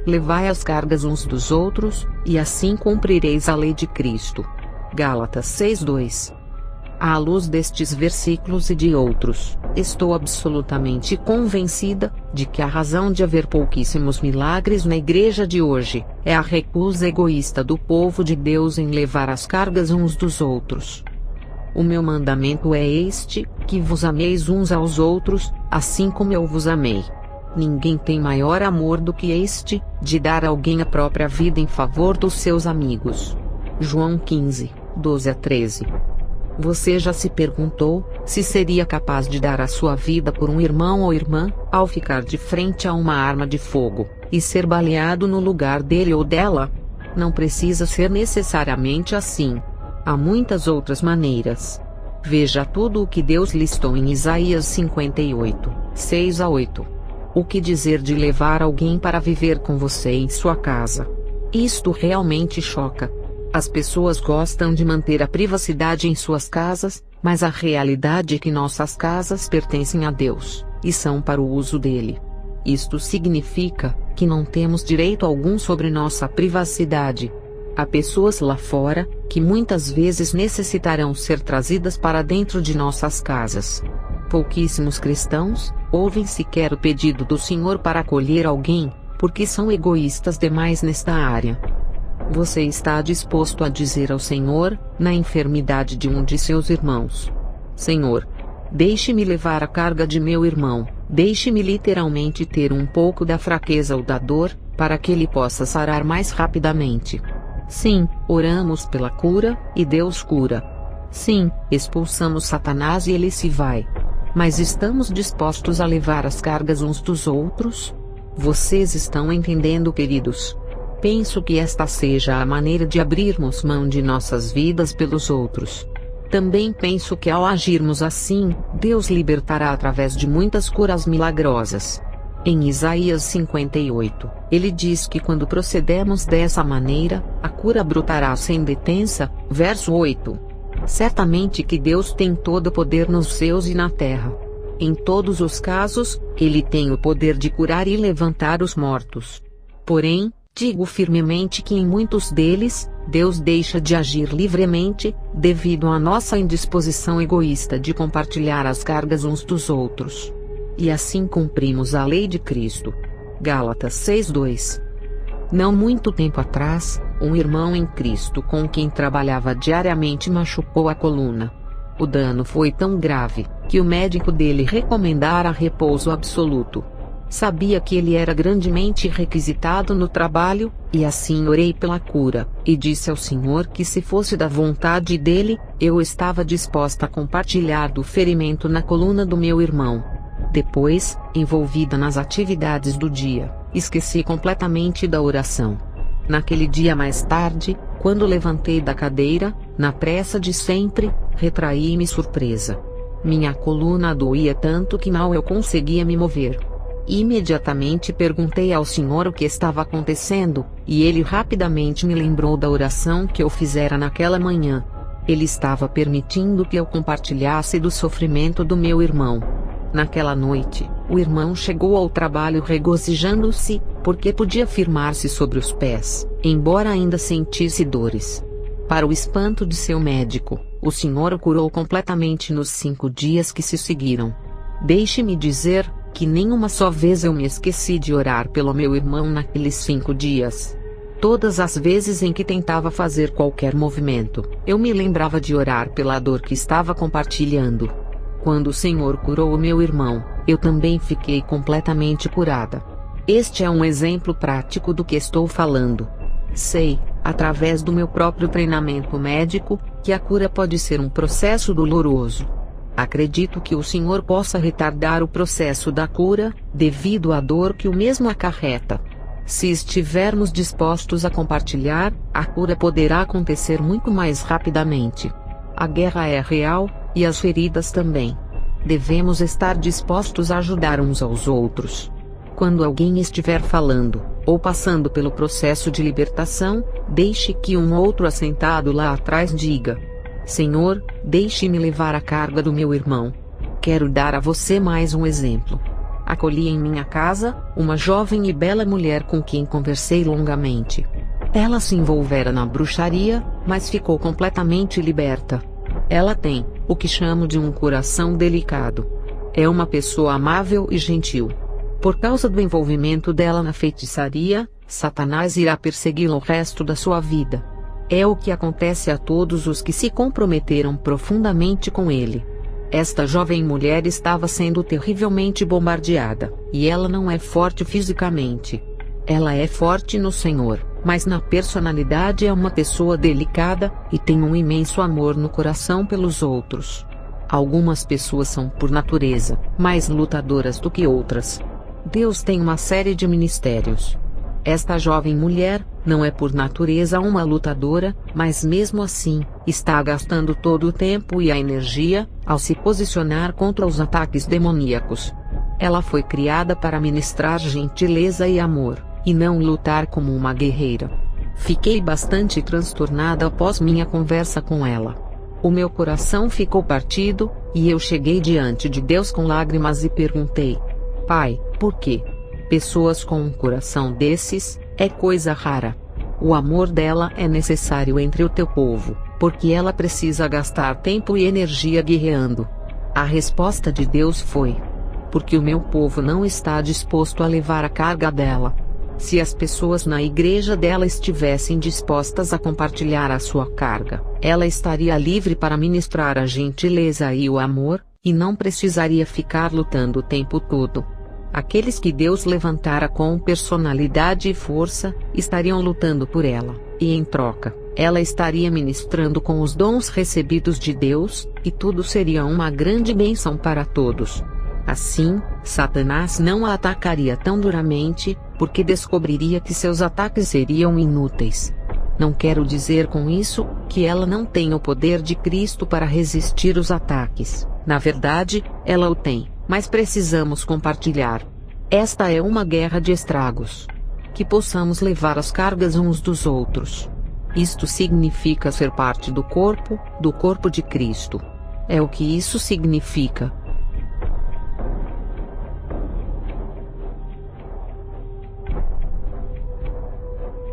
Levai as cargas uns dos outros, e assim cumprireis a lei de Cristo. Gálatas 6:2. À luz destes versículos e de outros, estou absolutamente convencida de que a razão de haver pouquíssimos milagres na igreja de hoje é a recusa egoísta do povo de Deus em levar as cargas uns dos outros. O meu mandamento é este, que vos ameis uns aos outros, assim como eu vos amei. Ninguém tem maior amor do que este, de dar a alguém a própria vida em favor dos seus amigos. João 15, 12-13. Você já se perguntou, se seria capaz de dar a sua vida por um irmão ou irmã, ao ficar de frente a uma arma de fogo, e ser baleado no lugar dele ou dela? Não precisa ser necessariamente assim. Há muitas outras maneiras. Veja tudo o que Deus listou em Isaías 58, 6-8. O que dizer de levar alguém para viver com você em sua casa? Isto realmente choca. As pessoas gostam de manter a privacidade em suas casas, mas a realidade é que nossas casas pertencem a Deus, e são para o uso dele. Isto significa que não temos direito algum sobre nossa privacidade. Há pessoas lá fora, que muitas vezes necessitarão ser trazidas para dentro de nossas casas. Pouquíssimos cristãos ouvem sequer o pedido do Senhor para acolher alguém, porque são egoístas demais nesta área. Você está disposto a dizer ao Senhor, na enfermidade de um de seus irmãos: Senhor, deixe-me levar a carga de meu irmão, deixe-me literalmente ter um pouco da fraqueza ou da dor, para que ele possa sarar mais rapidamente. Sim, oramos pela cura, e Deus cura. Sim, expulsamos Satanás e ele se vai. Mas estamos dispostos a levar as cargas uns dos outros? Vocês estão entendendo, queridos? Penso que esta seja a maneira de abrirmos mão de nossas vidas pelos outros. Também penso que ao agirmos assim, Deus libertará através de muitas curas milagrosas. Em Isaías 58, ele diz que quando procedermos dessa maneira, a cura brotará sem detença. Verso 8. Certamente que Deus tem todo o poder nos céus e na terra. Em todos os casos, ele tem o poder de curar e levantar os mortos. Porém, digo firmemente que em muitos deles, Deus deixa de agir livremente, devido à nossa indisposição egoísta de compartilhar as cargas uns dos outros. E assim cumprimos a lei de Cristo. Gálatas 6:2. Não muito tempo atrás, um irmão em Cristo com quem trabalhava diariamente machucou a coluna. O dano foi tão grave, que o médico dele recomendara repouso absoluto. Sabia que ele era grandemente requisitado no trabalho, e assim orei pela cura, e disse ao Senhor que se fosse da vontade dele, eu estava disposta a compartilhar do ferimento na coluna do meu irmão. Depois, envolvida nas atividades do dia, esqueci completamente da oração. Naquele dia mais tarde, quando levantei da cadeira, na pressa de sempre, retraí-me surpresa. Minha coluna doía tanto que mal eu conseguia me mover. Imediatamente perguntei ao Senhor o que estava acontecendo, e ele rapidamente me lembrou da oração que eu fizera naquela manhã. Ele estava permitindo que eu compartilhasse do sofrimento do meu irmão. Naquela noite, o irmão chegou ao trabalho regozijando-se, porque podia firmar-se sobre os pés, embora ainda sentisse dores. Para o espanto de seu médico, o Senhor o curou completamente nos 5 dias que se seguiram. Deixe-me dizer que nem uma só vez eu me esqueci de orar pelo meu irmão naqueles 5 dias. Todas as vezes em que tentava fazer qualquer movimento, eu me lembrava de orar pela dor que estava compartilhando. Quando o Senhor curou o meu irmão, eu também fiquei completamente curada. Este é um exemplo prático do que estou falando. Sei, através do meu próprio treinamento médico, que a cura pode ser um processo doloroso. Acredito que o Senhor possa retardar o processo da cura, devido à dor que o mesmo acarreta. Se estivermos dispostos a compartilhar, a cura poderá acontecer muito mais rapidamente. A guerra é real, e as feridas também. Devemos estar dispostos a ajudar uns aos outros. Quando alguém estiver falando, ou passando pelo processo de libertação, deixe que um outro assentado lá atrás diga: Senhor, deixe-me levar a carga do meu irmão. Quero dar a você mais um exemplo. Acolhi em minha casa uma jovem e bela mulher com quem conversei longamente. Ela se envolvera na bruxaria, mas ficou completamente liberta. Ela tem o que chamo de um coração delicado. É uma pessoa amável e gentil. Por causa do envolvimento dela na feitiçaria, Satanás irá persegui-la o resto da sua vida. É o que acontece a todos os que se comprometeram profundamente com ele. Esta jovem mulher estava sendo terrivelmente bombardeada, e ela não é forte fisicamente. Ela é forte no Senhor, mas na personalidade é uma pessoa delicada, e tem um imenso amor no coração pelos outros. Algumas pessoas são por natureza mais lutadoras do que outras. Deus tem uma série de ministérios. Esta jovem mulher não é por natureza uma lutadora, mas mesmo assim, está gastando todo o tempo e a energia ao se posicionar contra os ataques demoníacos. Ela foi criada para ministrar gentileza e amor, e não lutar como uma guerreira. Fiquei bastante transtornada após minha conversa com ela. O meu coração ficou partido, e eu cheguei diante de Deus com lágrimas e perguntei: Pai, por quê? Pessoas com um coração desses, é coisa rara. O amor dela é necessário entre o teu povo, porque ela precisa gastar tempo e energia guerreando. A resposta de Deus foi: porque o meu povo não está disposto a levar a carga dela. Se as pessoas na igreja dela estivessem dispostas a compartilhar a sua carga, ela estaria livre para ministrar a gentileza e o amor, e não precisaria ficar lutando o tempo todo. Aqueles que Deus levantara com personalidade e força, estariam lutando por ela, e em troca, ela estaria ministrando com os dons recebidos de Deus, e tudo seria uma grande bênção para todos. Assim, Satanás não a atacaria tão duramente, porque descobriria que seus ataques seriam inúteis. Não quero dizer com isso que ela não tem o poder de Cristo para resistir os ataques. Na verdade, ela o tem, mas precisamos compartilhar. Esta é uma guerra de estragos. Que possamos levar as cargas uns dos outros. Isto significa ser parte do corpo de Cristo. É o que isso significa.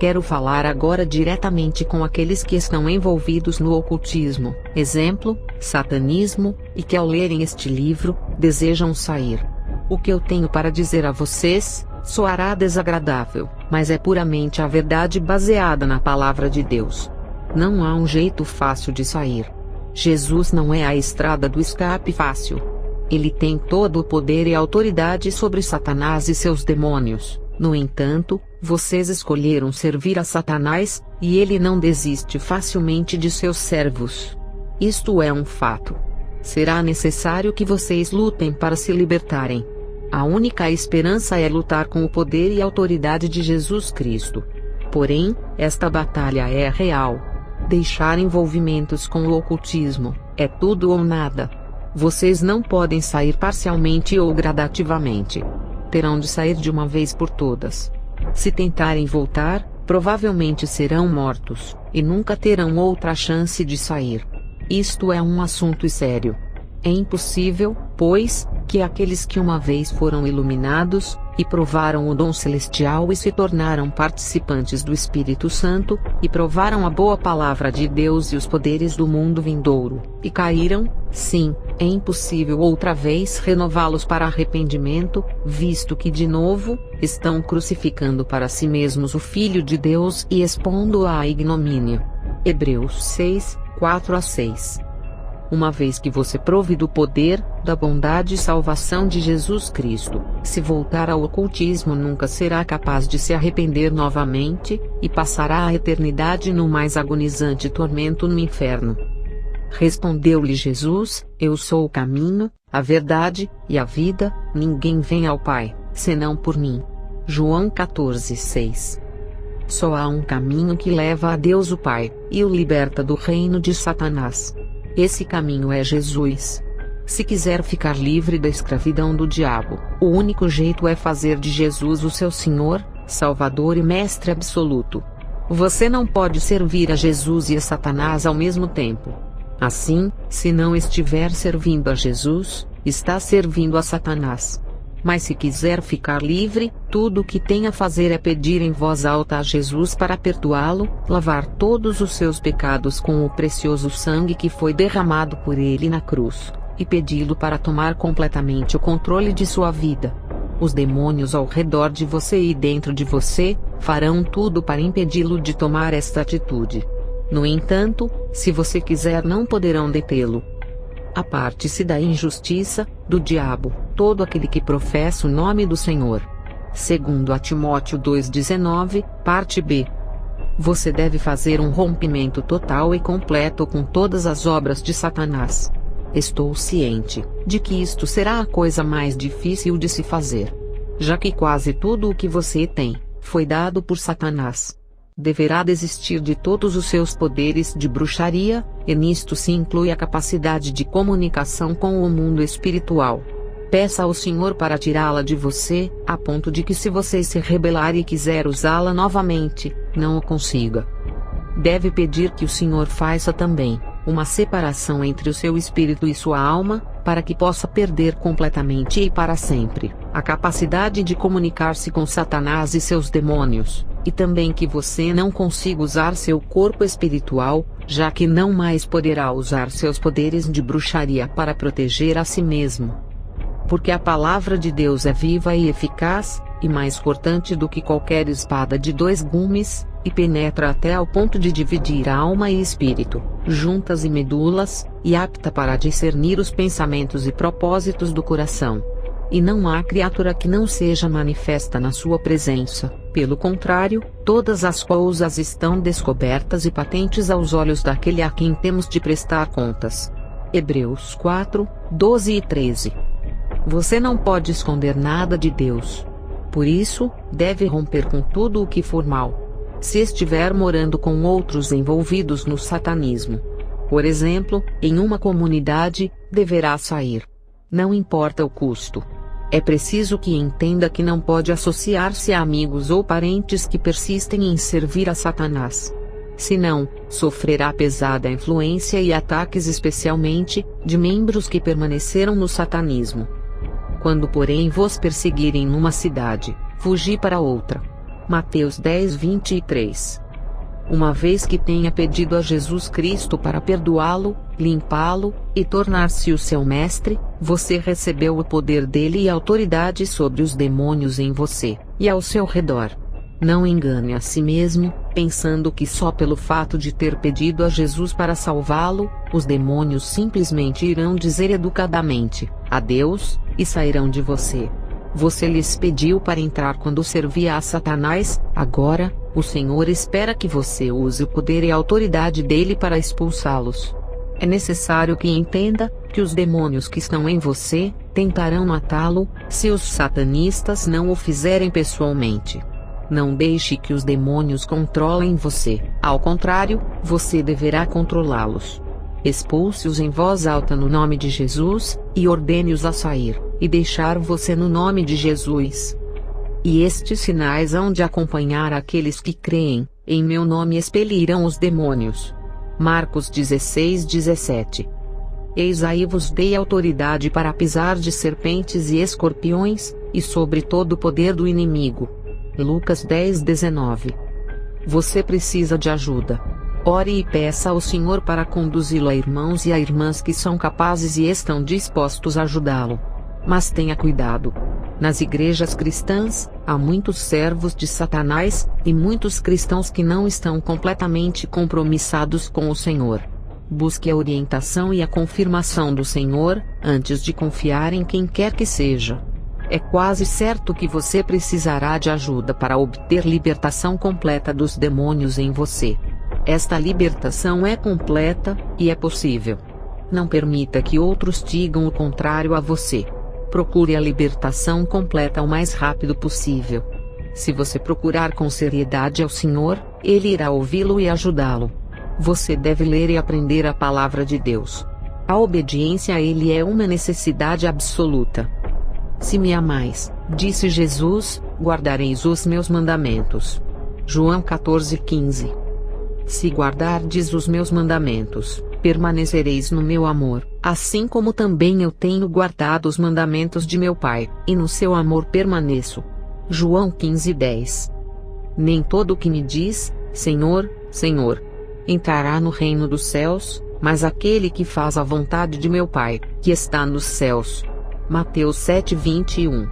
Quero falar agora diretamente com aqueles que estão envolvidos no ocultismo, exemplo, satanismo, e que ao lerem este livro, desejam sair. O que eu tenho para dizer a vocês, soará desagradável, mas é puramente a verdade baseada na palavra de Deus. Não há um jeito fácil de sair. Jesus não é a estrada do escape fácil. Ele tem todo o poder e autoridade sobre Satanás e seus demônios. No entanto, vocês escolheram servir a Satanás, e ele não desiste facilmente de seus servos. Isto é um fato. Será necessário que vocês lutem para se libertarem. A única esperança é lutar com o poder e autoridade de Jesus Cristo. Porém, esta batalha é real. Deixar envolvimentos com o ocultismo é tudo ou nada. Vocês não podem sair parcialmente ou gradativamente. Terão de sair de uma vez por todas. Se tentarem voltar, provavelmente serão mortos, e nunca terão outra chance de sair. Isto é um assunto sério. É impossível, pois, que aqueles que uma vez foram iluminados, e provaram o dom celestial e se tornaram participantes do Espírito Santo, e provaram a boa palavra de Deus e os poderes do mundo vindouro, e caíram, sim, é impossível outra vez renová-los para arrependimento, visto que de novo, estão crucificando para si mesmos o Filho de Deus e expondo-o à ignomínia. Hebreus 6, 4-6. Uma vez que você prove do poder, da bondade e salvação de Jesus Cristo, se voltar ao ocultismo nunca será capaz de se arrepender novamente, e passará a eternidade no mais agonizante tormento no inferno. Respondeu-lhe Jesus: Eu sou o caminho, a verdade, e a vida, ninguém vem ao Pai, senão por mim. João 14:6. Só há um caminho que leva a Deus o Pai, e o liberta do reino de Satanás. Esse caminho é Jesus. Se quiser ficar livre da escravidão do diabo, o único jeito é fazer de Jesus o seu Senhor, Salvador e Mestre absoluto. Você não pode servir a Jesus e a Satanás ao mesmo tempo. Assim, se não estiver servindo a Jesus, está servindo a Satanás. Mas se quiser ficar livre, tudo o que tem a fazer é pedir em voz alta a Jesus para perdoá-lo, lavar todos os seus pecados com o precioso sangue que foi derramado por ele na cruz, e pedi-lo para tomar completamente o controle de sua vida. Os demônios ao redor de você e dentro de você, farão tudo para impedi-lo de tomar esta atitude. No entanto, se você quiser, não poderão detê-lo. Aparte-se da injustiça, do diabo, todo aquele que professa o nome do Senhor. Segundo a Timóteo 2,19, parte B. Você deve fazer um rompimento total e completo com todas as obras de Satanás. Estou ciente de que isto será a coisa mais difícil de se fazer, já que quase tudo o que você tem foi dado por Satanás. Deverá desistir de todos os seus poderes de bruxaria, e nisto se inclui a capacidade de comunicação com o mundo espiritual. Peça ao Senhor para tirá-la de você, a ponto de que, se você se rebelar e quiser usá-la novamente, não o consiga. Deve pedir que o Senhor faça também uma separação entre o seu espírito e sua alma, para que possa perder completamente e para sempre a capacidade de comunicar-se com Satanás e seus demônios, e também que você não consiga usar seu corpo espiritual, já que não mais poderá usar seus poderes de bruxaria para proteger a si mesmo. Porque a palavra de Deus é viva e eficaz, e mais cortante do que qualquer espada de dois gumes, e penetra até ao ponto de dividir a alma e espírito, juntas e medulas, e apta para discernir os pensamentos e propósitos do coração. E não há criatura que não seja manifesta na sua presença, pelo contrário, todas as coisas estão descobertas e patentes aos olhos daquele a quem temos de prestar contas. Hebreus 4, 12 e 13. Você não pode esconder nada de Deus. Por isso, deve romper com tudo o que for mal. Se estiver morando com outros envolvidos no satanismo, por exemplo, em uma comunidade, deverá sair. Não importa o custo. É preciso que entenda que não pode associar-se a amigos ou parentes que persistem em servir a Satanás. Senão, sofrerá pesada influência e ataques, especialmente de membros que permaneceram no satanismo. Quando, porém, vos perseguirem numa cidade, fugi para outra. Mateus 10, 23. Uma vez que tenha pedido a Jesus Cristo para perdoá-lo, limpá-lo, e tornar-se o seu mestre, você recebeu o poder dele e autoridade sobre os demônios em você e ao seu redor. Não engane a si mesmo, pensando que só pelo fato de ter pedido a Jesus para salvá-lo, os demônios simplesmente irão dizer educadamente adeus, e sairão de você. Você lhes pediu para entrar quando servia a Satanás, agora, o Senhor espera que você use o poder e a autoridade dele para expulsá-los. É necessário que entenda que os demônios que estão em você tentarão matá-lo, se os satanistas não o fizerem pessoalmente. Não deixe que os demônios controlem você, ao contrário, você deverá controlá-los. Expulse-os em voz alta no nome de Jesus, e ordene-os a sair, e deixar você no nome de Jesus. E estes sinais hão de acompanhar aqueles que creem, em meu nome expelirão os demônios. Marcos 16, 17. Eis aí vos dei autoridade para pisar de serpentes e escorpiões, e sobre todo o poder do inimigo. Lucas 10, 19. Você precisa de ajuda. Ore e peça ao Senhor para conduzi-lo a irmãos e a irmãs que são capazes e estão dispostos a ajudá-lo. Mas tenha cuidado. Nas igrejas cristãs, há muitos servos de Satanás, e muitos cristãos que não estão completamente compromissados com o Senhor. Busque a orientação e a confirmação do Senhor, antes de confiar em quem quer que seja. É quase certo que você precisará de ajuda para obter libertação completa dos demônios em você. Esta libertação é completa, e é possível. Não permita que outros digam o contrário a você. Procure a libertação completa o mais rápido possível. Se você procurar com seriedade ao Senhor, Ele irá ouvi-lo e ajudá-lo. Você deve ler e aprender a palavra de Deus. A obediência a Ele é uma necessidade absoluta. Se me amais, disse Jesus, guardareis os meus mandamentos. João 14,15. Se guardardes os meus mandamentos, permanecereis no meu amor, assim como também eu tenho guardado os mandamentos de meu Pai, e no seu amor permaneço. João 15:10. Nem todo o que me diz, Senhor, Senhor, entrará no reino dos céus, mas aquele que faz a vontade de meu Pai, que está nos céus. Mateus 7:21.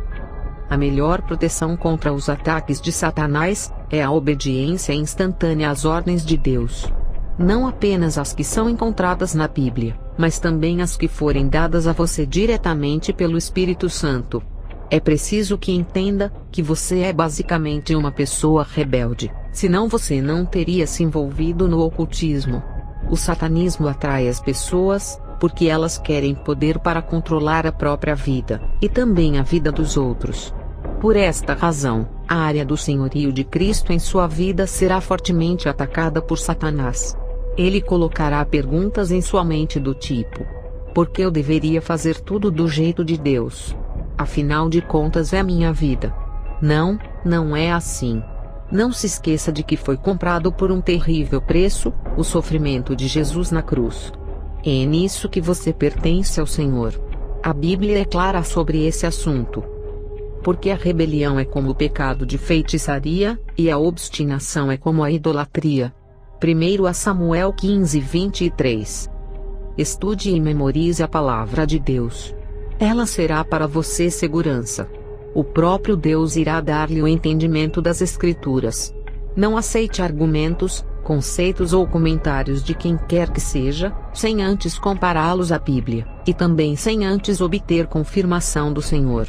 A melhor proteção contra os ataques de Satanás é a obediência instantânea às ordens de Deus. não apenas as que são encontradas na Bíblia, mas também as que forem dadas a você diretamente pelo Espírito Santo. É preciso que entenda que você é basicamente uma pessoa rebelde, senão você não teria se envolvido no ocultismo. O satanismo atrai as pessoas, porque elas querem poder para controlar a própria vida, e também a vida dos outros. Por esta razão, a área do senhorio de Cristo em sua vida será fortemente atacada por Satanás. Ele colocará perguntas em sua mente do tipo: por que eu deveria fazer tudo do jeito de Deus? Afinal de contas é minha vida. Não, não é assim. Não se esqueça de que foi comprado por um terrível preço, o sofrimento de Jesus na cruz. É nisso que você pertence ao Senhor. A Bíblia é clara sobre esse assunto. Porque a rebelião é como o pecado de feitiçaria, e a obstinação é como a idolatria. 1 Samuel 15:23. Estude e memorize a palavra de Deus. Ela será para você segurança. O próprio Deus irá dar-lhe o entendimento das Escrituras. Não aceite argumentos, conceitos ou comentários de quem quer que seja, sem antes compará-los à Bíblia, e também sem antes obter confirmação do Senhor.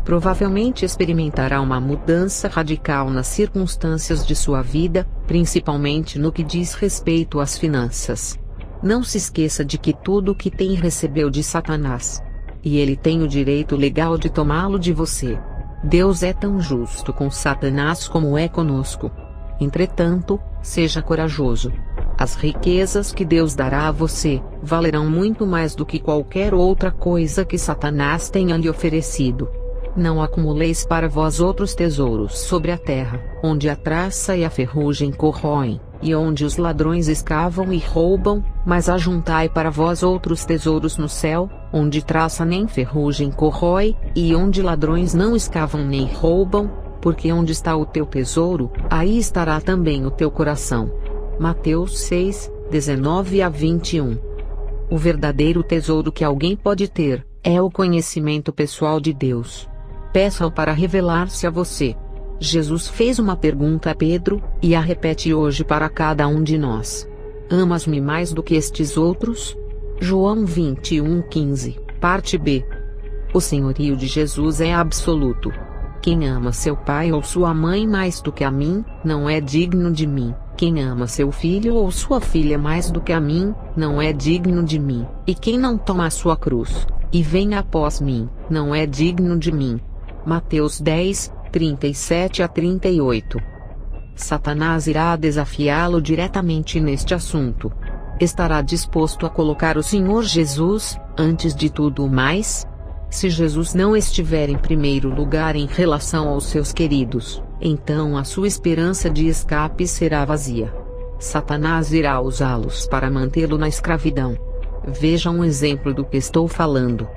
Provavelmente experimentará uma mudança radical nas circunstâncias de sua vida, principalmente no que diz respeito às finanças. Não se esqueça de que tudo o que tem recebeu de Satanás. E ele tem o direito legal de tomá-lo de você. Deus é tão justo com Satanás como é conosco. Entretanto, seja corajoso. As riquezas que Deus dará a você valerão muito mais do que qualquer outra coisa que Satanás tenha lhe oferecido. Não acumuleis para vós outros tesouros sobre a terra, onde a traça e a ferrugem corroem, e onde os ladrões escavam e roubam, mas ajuntai para vós outros tesouros no céu, onde traça nem ferrugem corrói, e onde ladrões não escavam nem roubam, porque onde está o teu tesouro, aí estará também o teu coração. Mateus 6, 19-21. O verdadeiro tesouro que alguém pode ter, é o conhecimento pessoal de Deus. Peça-o para revelar-se a você. Jesus fez uma pergunta a Pedro, e a repete hoje para cada um de nós. Amas-me mais do que estes outros? João 21:15, parte B. O senhorio de Jesus é absoluto. Quem ama seu pai ou sua mãe mais do que a mim, não é digno de mim. Quem ama seu filho ou sua filha mais do que a mim, não é digno de mim. E quem não toma a sua cruz, e vem após mim, não é digno de mim. Mateus 10, 37-38. Satanás irá desafiá-lo diretamente neste assunto. Estará disposto a colocar o Senhor Jesus, antes de tudo mais? Se Jesus não estiver em primeiro lugar em relação aos seus queridos, então a sua esperança de escape será vazia. Satanás irá usá-los para mantê-lo na escravidão. Veja um exemplo do que estou falando.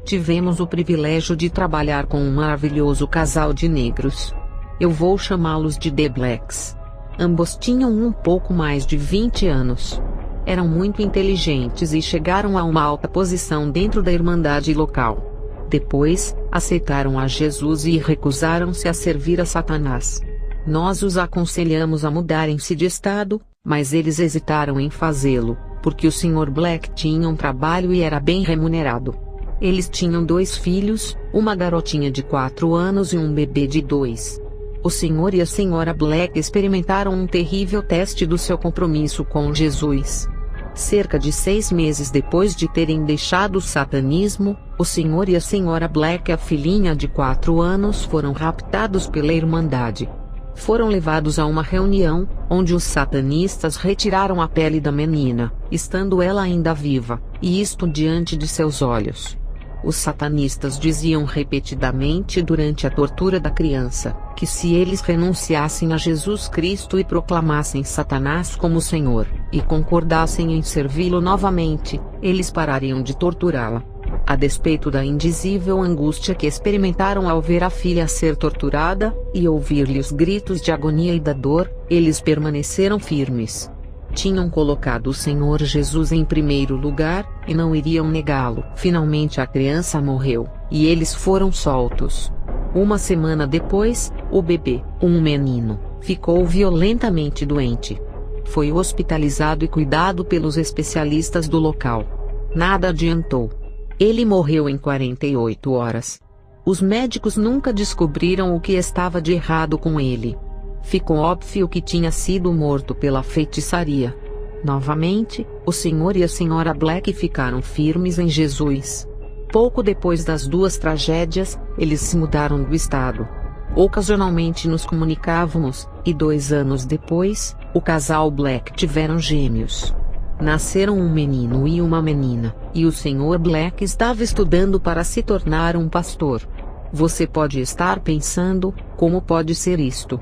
Tivemos o privilégio de trabalhar com um maravilhoso casal de negros. Eu vou chamá-los de The Blacks. Ambos tinham um pouco mais de 20 anos. Eram muito inteligentes e chegaram a uma alta posição dentro da irmandade local. Depois, aceitaram a Jesus e recusaram-se a servir a Satanás. Nós os aconselhamos a mudarem-se de estado, mas eles hesitaram em fazê-lo, porque o Sr. Black tinha um trabalho e era bem remunerado. Eles tinham 2 filhos, uma garotinha de 4 anos e um bebê de 2. O Sr. e a Sra. Black experimentaram um terrível teste do seu compromisso com Jesus. Cerca de 6 meses depois de terem deixado o satanismo, o Sr. e a Sra. Black e a filhinha de 4 anos foram raptados pela Irmandade. Foram levados a uma reunião, onde os satanistas retiraram a pele da menina, estando ela ainda viva, e isto diante de seus olhos. Os satanistas diziam repetidamente durante a tortura da criança, que se eles renunciassem a Jesus Cristo e proclamassem Satanás como Senhor, e concordassem em servi-lo novamente, eles parariam de torturá-la. A despeito da indizível angústia que experimentaram ao ver a filha ser torturada, e ouvir-lhe os gritos de agonia e da dor, eles permaneceram firmes. Tinham colocado o Senhor Jesus em primeiro lugar, e não iriam negá-lo. Finalmente a criança morreu, e eles foram soltos. Uma semana depois, o bebê, um menino, ficou violentamente doente. Foi hospitalizado e cuidado pelos especialistas do local. Nada adiantou. Ele morreu em 48 horas. Os médicos nunca descobriram o que estava de errado com ele. Ficou óbvio que tinha sido morto pela feitiçaria. Novamente, o Sr. e a Sra. Black ficaram firmes em Jesus. Pouco depois das duas tragédias, eles se mudaram do estado. Ocasionalmente nos comunicávamos, e 2 anos depois, o casal Black tiveram gêmeos. Nasceram um menino e uma menina, e o Sr. Black estava estudando para se tornar um pastor. Você pode estar pensando, como pode ser isto?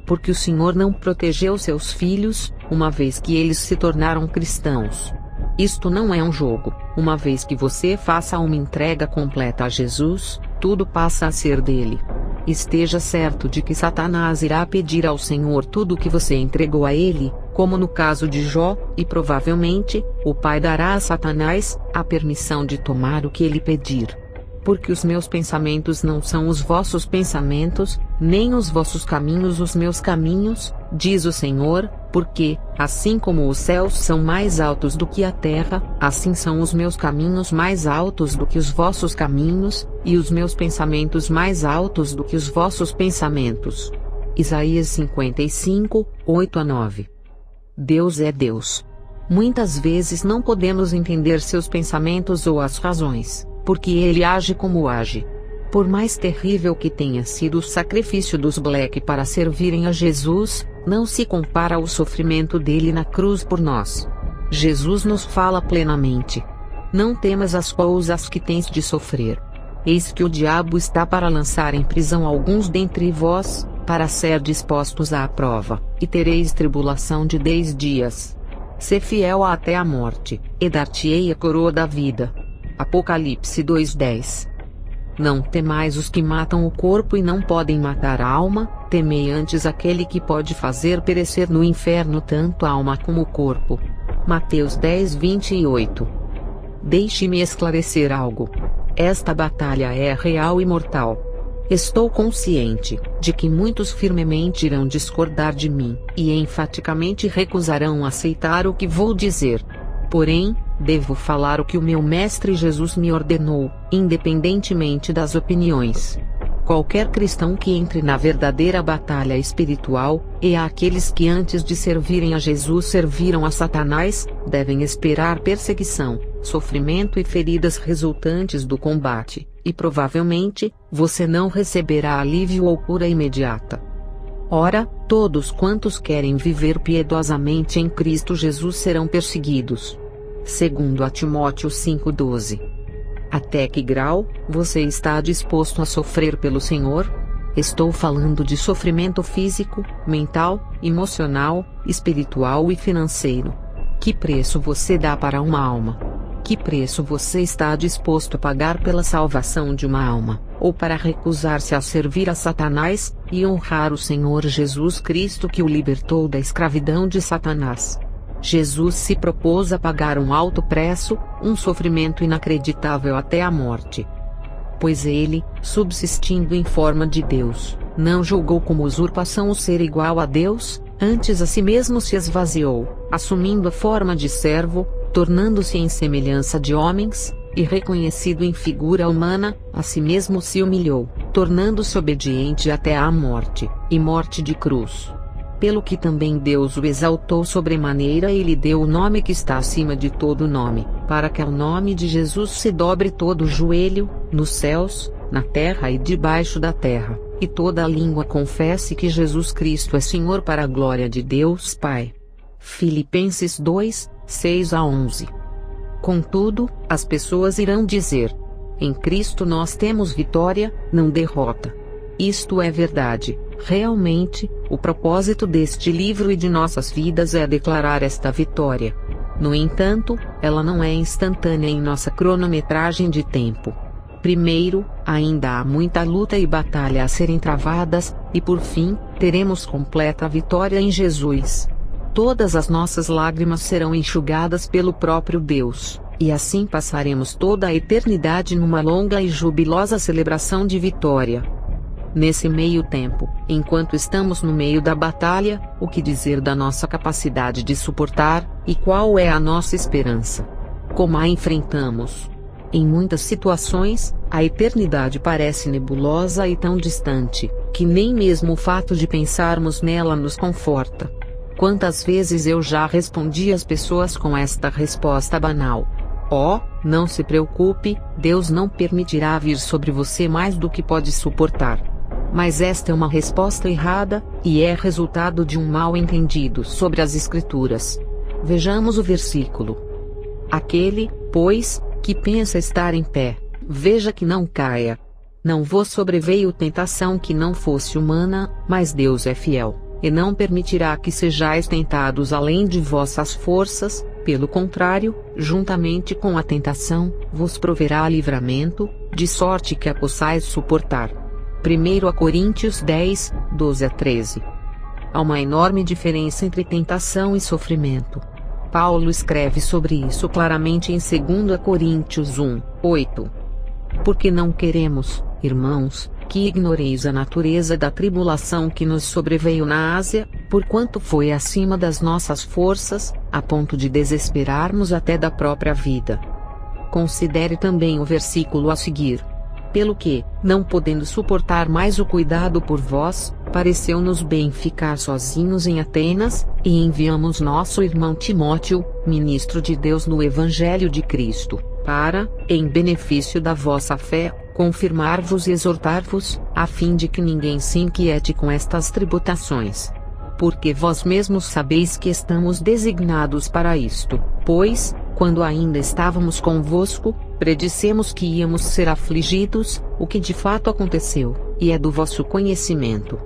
Porque o Senhor não protegeu seus filhos, uma vez que eles se tornaram cristãos. Isto não é um jogo. Uma vez que você faça uma entrega completa a Jesus, tudo passa a ser dele. Esteja certo de que Satanás irá pedir ao Senhor tudo o que você entregou a ele, como no caso de Jó, e provavelmente, o Pai dará a Satanás a permissão de tomar o que ele pedir. Porque os meus pensamentos não são os vossos pensamentos, nem os vossos caminhos os meus caminhos, diz o Senhor, porque, assim como os céus são mais altos do que a terra, assim são os meus caminhos mais altos do que os vossos caminhos, e os meus pensamentos mais altos do que os vossos pensamentos. Isaías 55, 8-9. Deus é Deus. Muitas vezes não podemos entender seus pensamentos ou as razões, porque ele age como age. Por mais terrível que tenha sido o sacrifício dos Black para servirem a Jesus, não se compara ao sofrimento dele na cruz por nós. Jesus nos fala plenamente. Não temas as coisas que tens de sofrer. Eis que o diabo está para lançar em prisão alguns dentre vós, para ser dispostos à prova, e tereis tribulação de 10 dias. Sê fiel até a morte, e dar-te-ei a coroa da vida. Apocalipse 2:10. Não temais os que matam o corpo e não podem matar a alma, temei antes aquele que pode fazer perecer no inferno tanto a alma como o corpo. Mateus 10:28. Deixe-me esclarecer algo. Esta batalha é real e mortal. Estou consciente de que muitos firmemente irão discordar de mim, e enfaticamente recusarão aceitar o que vou dizer. Porém, devo falar o que o meu Mestre Jesus me ordenou, independentemente das opiniões. Qualquer cristão que entre na verdadeira batalha espiritual, e aqueles que antes de servirem a Jesus serviram a Satanás, devem esperar perseguição, sofrimento e feridas resultantes do combate, e provavelmente, você não receberá alívio ou cura imediata. Ora, todos quantos querem viver piedosamente em Cristo Jesus serão perseguidos. Segundo a Timóteo 5:12. Até que grau você está disposto a sofrer pelo Senhor? Estou falando de sofrimento físico, mental, emocional, espiritual e financeiro. Que preço você dá para uma alma? Que preço você está disposto a pagar pela salvação de uma alma, ou para recusar-se a servir a Satanás, e honrar o Senhor Jesus Cristo que o libertou da escravidão de Satanás? Jesus se propôs a pagar um alto preço, um sofrimento inacreditável até a morte. Pois ele, subsistindo em forma de Deus, não julgou como usurpação o ser igual a Deus, antes a si mesmo se esvaziou, assumindo a forma de servo, tornando-se em semelhança de homens, e reconhecido em figura humana, a si mesmo se humilhou, tornando-se obediente até à morte, e morte de cruz. Pelo que também Deus o exaltou sobremaneira e lhe deu o nome que está acima de todo nome, para que ao nome de Jesus se dobre todo o joelho, nos céus, na terra e debaixo da terra, e toda a língua confesse que Jesus Cristo é Senhor para a glória de Deus Pai. Filipenses 2:6-11. Contudo, as pessoas irão dizer: em Cristo nós temos vitória, não derrota. Isto é verdade. Realmente, o propósito deste livro e de nossas vidas é declarar esta vitória. No entanto, ela não é instantânea em nossa cronometragem de tempo. Primeiro, ainda há muita luta e batalha a serem travadas, e por fim, teremos completa vitória em Jesus. Todas as nossas lágrimas serão enxugadas pelo próprio Deus, e assim passaremos toda a eternidade numa longa e jubilosa celebração de vitória. Nesse meio tempo, enquanto estamos no meio da batalha, o que dizer da nossa capacidade de suportar, e qual é a nossa esperança? Como a enfrentamos? Em muitas situações, a eternidade parece nebulosa e tão distante, que nem mesmo o fato de pensarmos nela nos conforta. Quantas vezes eu já respondi às pessoas com esta resposta banal: "Oh, não se preocupe, Deus não permitirá vir sobre você mais do que pode suportar." Mas esta é uma resposta errada, e é resultado de um mal entendido sobre as Escrituras. Vejamos o versículo. Aquele, pois, que pensa estar em pé, veja que não caia. Não vos sobreveio tentação que não fosse humana, mas Deus é fiel, e não permitirá que sejais tentados além de vossas forças, pelo contrário, juntamente com a tentação, vos proverá livramento, de sorte que a possais suportar. 1 Coríntios 10, 12-13. Há uma enorme diferença entre tentação e sofrimento. Paulo escreve sobre isso claramente em 2 Coríntios 1, 8. Porque não queremos, irmãos, que ignoreis a natureza da tribulação que nos sobreveio na Ásia, porquanto foi acima das nossas forças, a ponto de desesperarmos até da própria vida. Considere também o versículo a seguir. Pelo que, não podendo suportar mais o cuidado por vós, pareceu-nos bem ficar sozinhos em Atenas, e enviamos nosso irmão Timóteo, ministro de Deus no Evangelho de Cristo, para, em benefício da vossa fé, confirmar-vos e exortar-vos, a fim de que ninguém se inquiete com estas tribulações. Porque vós mesmos sabeis que estamos designados para isto, pois, quando ainda estávamos convosco, predissemos que íamos ser afligidos, o que de fato aconteceu, e é do vosso conhecimento.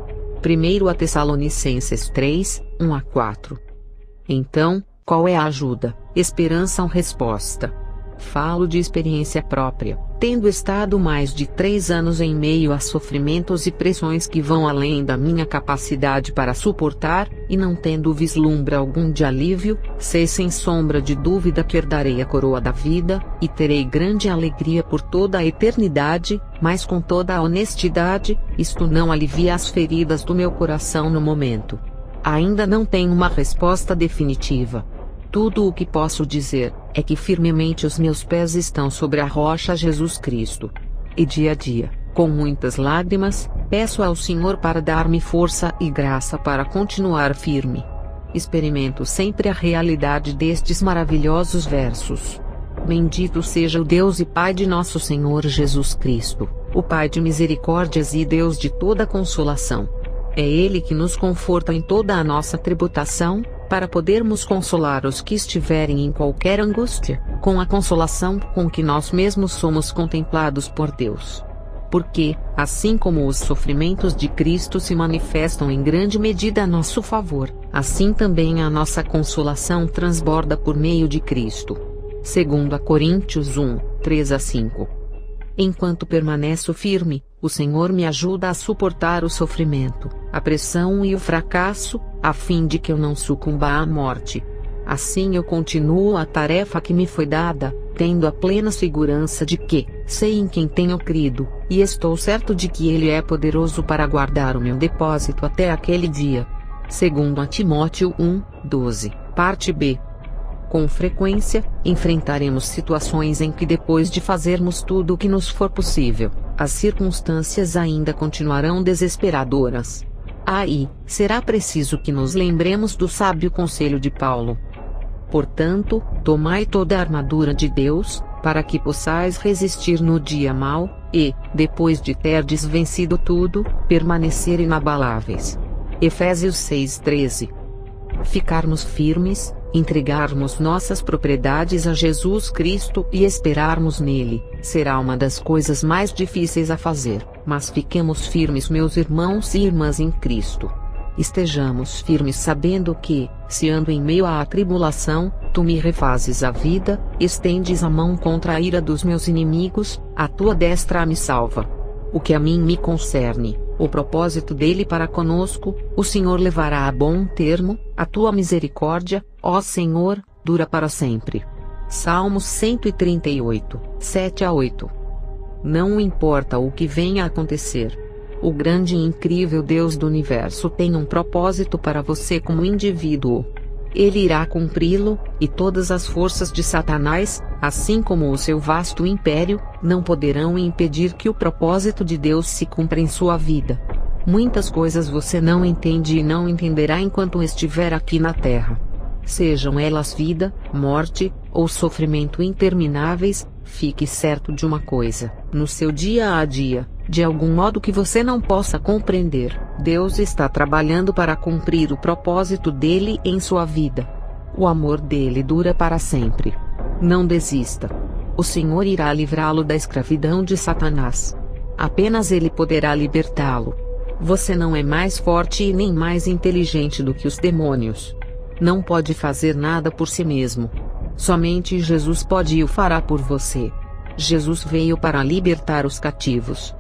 1 Tessalonicenses 3, 1-4. Então, qual é a ajuda, esperança ou resposta? Falo de experiência própria, tendo estado mais de 3 anos em meio a sofrimentos e pressões que vão além da minha capacidade para suportar, e não tendo vislumbre algum de alívio, sei sem sombra de dúvida que herdarei a coroa da vida, e terei grande alegria por toda a eternidade, mas com toda a honestidade, isto não alivia as feridas do meu coração no momento. Ainda não tenho uma resposta definitiva. Tudo o que posso dizer é que firmemente os meus pés estão sobre a rocha Jesus Cristo. E dia a dia, com muitas lágrimas, peço ao Senhor para dar-me força e graça para continuar firme. Experimento sempre a realidade destes maravilhosos versos. Bendito seja o Deus e Pai de nosso Senhor Jesus Cristo, o Pai de misericórdias e Deus de toda consolação. É Ele que nos conforta em toda a nossa tribulação, para podermos consolar os que estiverem em qualquer angústia, com a consolação com que nós mesmos somos contemplados por Deus. Porque, assim como os sofrimentos de Cristo se manifestam em grande medida a nosso favor, assim também a nossa consolação transborda por meio de Cristo. 2 Coríntios 1, 3-5. Enquanto permaneço firme, o Senhor me ajuda a suportar o sofrimento, a pressão e o fracasso, a fim de que eu não sucumba à morte. Assim eu continuo a tarefa que me foi dada, tendo a plena segurança de que, sei em quem tenho crido, e estou certo de que Ele é poderoso para guardar o meu depósito até aquele dia. 2 Timóteo 1, 12, parte B. Com frequência, enfrentaremos situações em que depois de fazermos tudo o que nos for possível, as circunstâncias ainda continuarão desesperadoras. Aí, será preciso que nos lembremos do sábio conselho de Paulo. Portanto, tomai toda a armadura de Deus, para que possais resistir no dia mau, e, depois de terdes vencido tudo, permanecer inabaláveis. Efésios 6:13. Ficarmos firmes, entregarmos nossas propriedades a Jesus Cristo e esperarmos nele, será uma das coisas mais difíceis a fazer, mas fiquemos firmes, meus irmãos e irmãs em Cristo. Estejamos firmes sabendo que, se ando em meio à tribulação, tu me refazes a vida, estendes a mão contra a ira dos meus inimigos, a tua destra me salva. O que a mim me concerne, o propósito dele para conosco, o Senhor levará a bom termo, a tua misericórdia, ó Senhor, dura para sempre. Salmos 138, 7-8. Não importa o que venha a acontecer. O grande e incrível Deus do universo tem um propósito para você como indivíduo. Ele irá cumpri-lo, e todas as forças de Satanás, assim como o seu vasto império, não poderão impedir que o propósito de Deus se cumpra em sua vida. Muitas coisas você não entende e não entenderá enquanto estiver aqui na Terra. Sejam elas vida, morte, ou sofrimento intermináveis, fique certo de uma coisa: no seu dia a dia, de algum modo que você não possa compreender, Deus está trabalhando para cumprir o propósito dele em sua vida. O amor dele dura para sempre. Não desista. O Senhor irá livrá-lo da escravidão de Satanás. Apenas ele poderá libertá-lo. Você não é mais forte e nem mais inteligente do que os demônios. Não pode fazer nada por si mesmo. Somente Jesus pode e o fará por você. Jesus veio para libertar os cativos.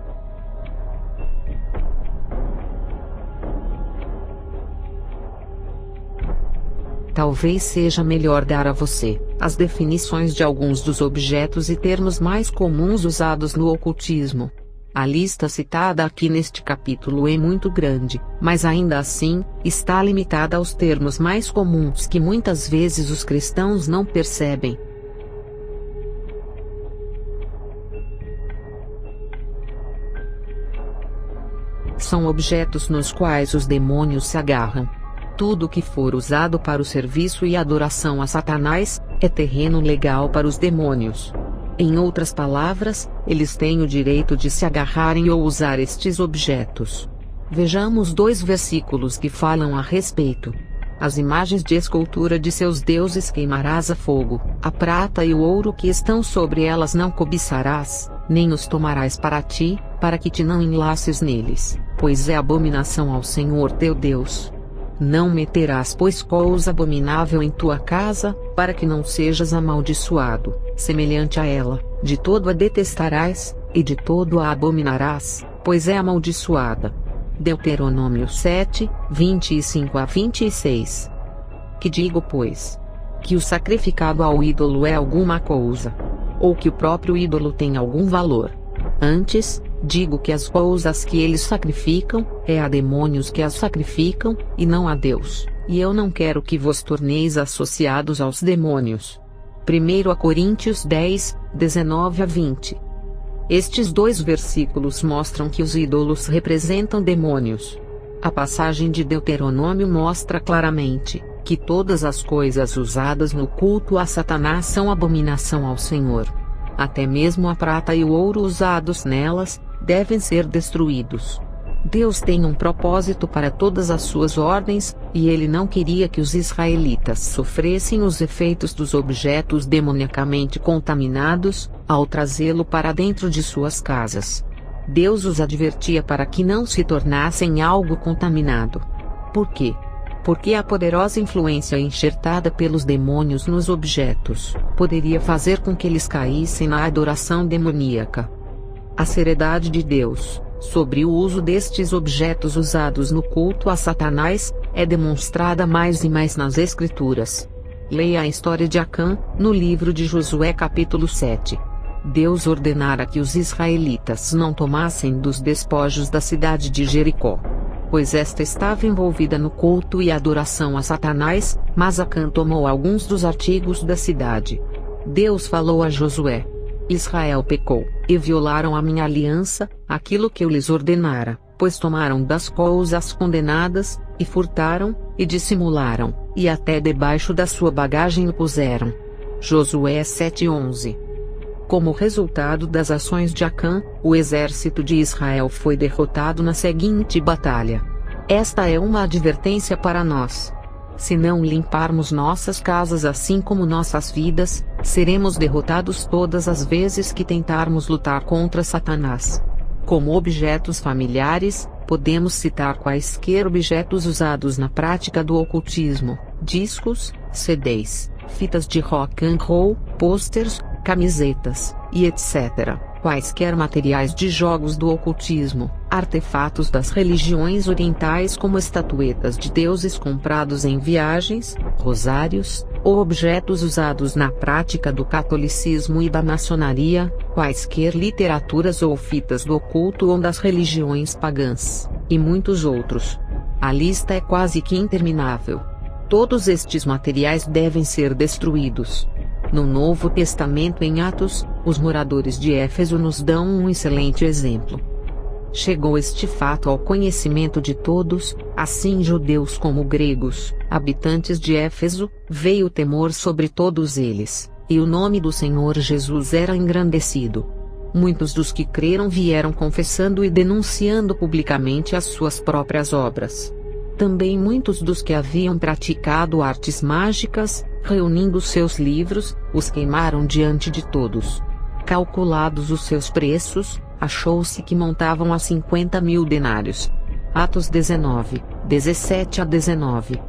Talvez seja melhor dar a você as definições de alguns dos objetos e termos mais comuns usados no ocultismo. A lista citada aqui neste capítulo é muito grande, mas ainda assim, está limitada aos termos mais comuns que muitas vezes os cristãos não percebem. São objetos nos quais os demônios se agarram. Tudo que for usado para o serviço e adoração a Satanás, é terreno legal para os demônios. Em outras palavras, eles têm o direito de se agarrarem ou usar estes objetos. Vejamos 2 versículos que falam a respeito. As imagens de escultura de seus deuses queimarás a fogo, a prata e o ouro que estão sobre elas não cobiçarás, nem os tomarás para ti, para que te não enlaces neles, pois é abominação ao Senhor teu Deus. Não meterás pois coisa abominável em tua casa, para que não sejas amaldiçoado, semelhante a ela, de todo a detestarás, e de todo a abominarás, pois é amaldiçoada. Deuteronômio 7, 25 a 26. Que digo pois? Que o sacrificado ao ídolo é alguma coisa? Ou que o próprio ídolo tem algum valor? Antes, digo que as coisas que eles sacrificam, é a demônios que as sacrificam, e não a Deus, e eu não quero que vos torneis associados aos demônios. 1 Coríntios 10, 19 a 20. Estes 2 versículos mostram que os ídolos representam demônios. A passagem de Deuteronômio mostra claramente que todas as coisas usadas no culto a Satanás são abominação ao Senhor. Até mesmo a prata e o ouro usados nelas, devem ser destruídos. Deus tem um propósito para todas as suas ordens, e ele não queria que os israelitas sofressem os efeitos dos objetos demoniacamente contaminados, ao trazê-lo para dentro de suas casas. Deus os advertia para que não se tornassem algo contaminado. Por quê? Porque a poderosa influência enxertada pelos demônios nos objetos, poderia fazer com que eles caíssem na adoração demoníaca. A seriedade de Deus, sobre o uso destes objetos usados no culto a Satanás, é demonstrada mais e mais nas Escrituras. Leia a história de Acã, no livro de Josué capítulo 7. Deus ordenara que os israelitas não tomassem dos despojos da cidade de Jericó, pois esta estava envolvida no culto e adoração a Satanás, mas Acã tomou alguns dos artigos da cidade. Deus falou a Josué: Israel pecou, e violaram a minha aliança, aquilo que eu lhes ordenara, pois tomaram das coisas condenadas, e furtaram, e dissimularam, e até debaixo da sua bagagem o puseram. Josué 7:11. Como resultado das ações de Acã, o exército de Israel foi derrotado na seguinte batalha. Esta é uma advertência para nós. Se não limparmos nossas casas assim como nossas vidas, seremos derrotados todas as vezes que tentarmos lutar contra Satanás. Como objetos familiares, podemos citar quaisquer objetos usados na prática do ocultismo: discos, CDs, fitas de rock and roll, pôsteres, camisetas, e etc. Quaisquer materiais de jogos do ocultismo, artefatos das religiões orientais como estatuetas de deuses comprados em viagens, rosários, ou objetos usados na prática do catolicismo e da maçonaria, quaisquer literaturas ou fitas do oculto ou das religiões pagãs, e muitos outros. A lista é quase que interminável. Todos estes materiais devem ser destruídos. No Novo Testamento em Atos, os moradores de Éfeso nos dão um excelente exemplo. Chegou este fato ao conhecimento de todos, assim judeus como gregos, habitantes de Éfeso, veio temor sobre todos eles, e o nome do Senhor Jesus era engrandecido. Muitos dos que creram vieram confessando e denunciando publicamente as suas próprias obras. Também muitos dos que haviam praticado artes mágicas, reunindo seus livros, os queimaram diante de todos. Calculados os seus preços, achou-se que montavam a 50.000 denários. Atos 19, 17 a 19.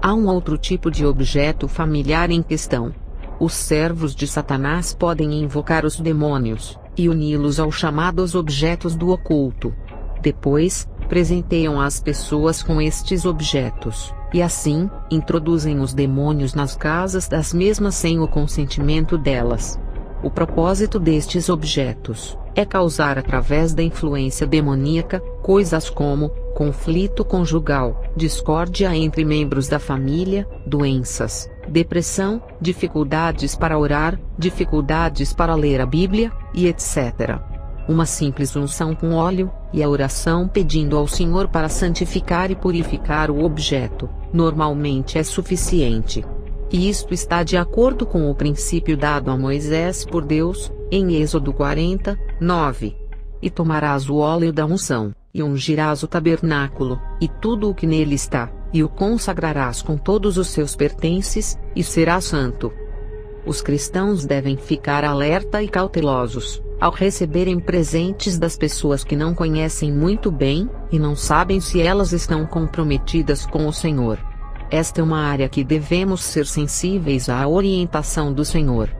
Há um outro tipo de objeto familiar em questão. Os servos de Satanás podem invocar os demônios, e uni-los aos chamados objetos do oculto. Depois, presenteiam as pessoas com estes objetos, e assim, introduzem os demônios nas casas das mesmas sem o consentimento delas. O propósito destes objetos é causar através da influência demoníaca, coisas como conflito conjugal, discórdia entre membros da família, doenças, depressão, dificuldades para orar, dificuldades para ler a Bíblia, e etc. Uma simples unção com óleo, e a oração pedindo ao Senhor para santificar e purificar o objeto, normalmente é suficiente. E isto está de acordo com o princípio dado a Moisés por Deus, em Êxodo 40, 9. E tomarás o óleo da unção, e ungirás o tabernáculo, e tudo o que nele está, e o consagrarás com todos os seus pertences, e será santo. Os cristãos devem ficar alerta e cautelosos, ao receberem presentes das pessoas que não conhecem muito bem, e não sabem se elas estão comprometidas com o Senhor. Esta é uma área que devemos ser sensíveis à orientação do Senhor.